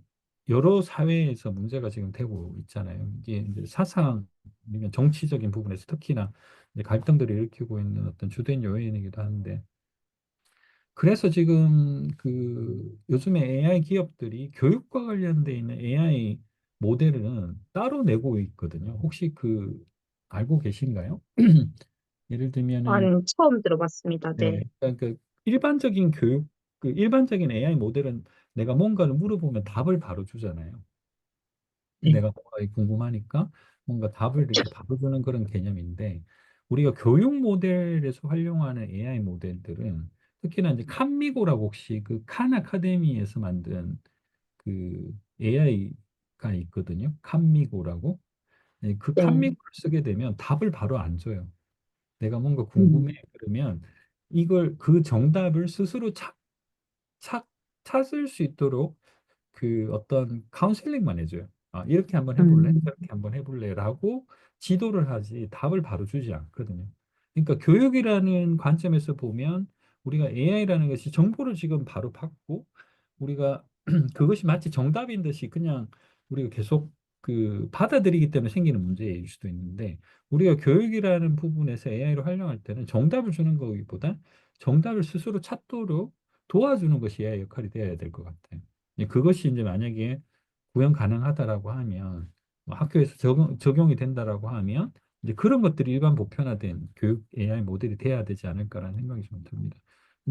여러 사회에서 문제가 지금 되고 있잖아요. 이게 이제 사상 아니면 정치적인 부분에서 특히나 이제 갈등들을 일으키고 있는 어떤 주된 요인이기도 한데 그래서 지금 그 요즘에 AI 기업들이 교육과 관련돼 있는 AI 모델은 따로 내고 있거든요. 혹시 그 알고 계신가요? 예를 들면은 아니, 처음 들어봤습니다. 네. 그러니까 일반적인 교육 그 일반적인 AI 모델은 내가 뭔가를 물어보면 답을 바로 주잖아요. 네. 내가 뭔가 궁금하니까 뭔가 답을 이렇게 바로 주는 그런 개념인데 우리가 교육 모델에서 활용하는 AI 모델들은 특히나 이제 칸미고라고 혹시 그 칸 아카데미에서 만든 그 AI가 있거든요. 칸미고라고. 네, 그 네. 칸미고를 쓰게 되면 답을 바로 안 줘요. 내가 뭔가 궁금해 음, 그러면 이걸 그 정답을 스스로 찾, 찾을 수 있도록 그 어떤 카운셀링만 해줘요. 이렇게 한번 해볼래? 음, 저렇게 한번 해볼래라고 지도를 하지 답을 바로 주지 않거든요. 그러니까 교육이라는 관점에서 보면 우리가 AI라는 것이 정보를 지금 바로 받고 우리가 그것이 마치 정답인 듯이 그냥 우리가 계속 그 받아들이기 때문에 생기는 문제일 수도 있는데 우리가 교육이라는 부분에서 AI를 활용할 때는 정답을 주는 거기보다 정답을 스스로 찾도록 도와주는 것이 AI 역할이 되어야 될 것 같아요. 그것이 이제 만약에 구현 가능하다라고 하면 뭐 학교에서 적용이 된다라고 하면 이제 그런 것들이 일반 보편화된 교육 AI 모델이 돼야 되지 않을까라는 생각이 좀 듭니다.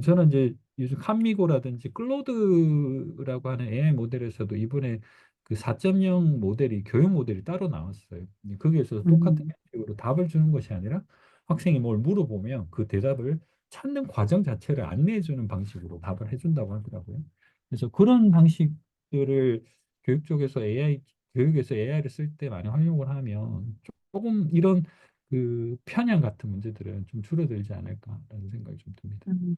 저는 이제 요즘 칸미고라든지 클로드라고 하는 AI 모델에서도 이번에 그 4.0 모델이 교육 모델이 따로 나왔어요. 거기에서 똑같은 음, 식으로 답을 주는 것이 아니라 학생이 뭘 물어보면 그 대답을 찾는 과정 자체를 안내해 주는 방식으로 답을 해준다고 하더라고요. 그래서 그런 방식들을 교육 쪽에서 교육에서 AI를 쓸 때 많이 활용을 하면 조금 이런 그 편향 같은 문제들은 좀 줄어들지 않을까라는 생각이 좀 듭니다. 음,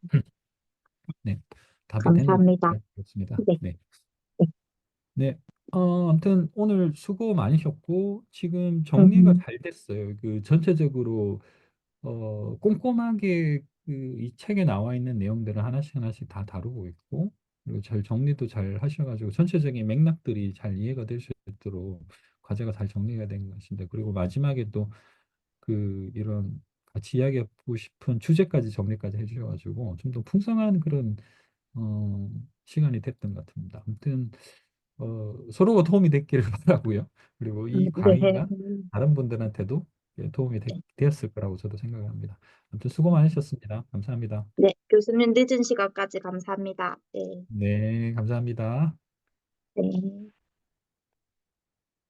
네, 답이 됐는지 감사합니다. 모르겠습니다. 네. 네, 네. 네. 아무튼 오늘 수고 많으셨고 지금 정리가 음, 잘 됐어요. 그 전체적으로 꼼꼼하게 그 이 책에 나와 있는 내용들을 하나씩 하나씩 다 다루고 있고 그리고 잘 정리도 잘 하셔가지고 전체적인 맥락들이 잘 이해가 될 수 있도록 과제가 잘 정리가 된 것 같습니다. 그리고 마지막에 또 그 이런 같이 이야기하고 싶은 주제까지 정리까지 해주셔가지고 좀 더 풍성한 그런 어, 시간이 됐던 것 같습니다. 아무튼 서로가 도움이 됐기를 바라고요. 그리고 이 네. 강의가 다른 분들한테도 도움이 되었을 거라고 저도 생각합니다. 아무튼 수고 많으셨습니다. 감사합니다. 네. 교수님 늦은 시간까지 감사합니다. 네. 네, 감사합니다. 네.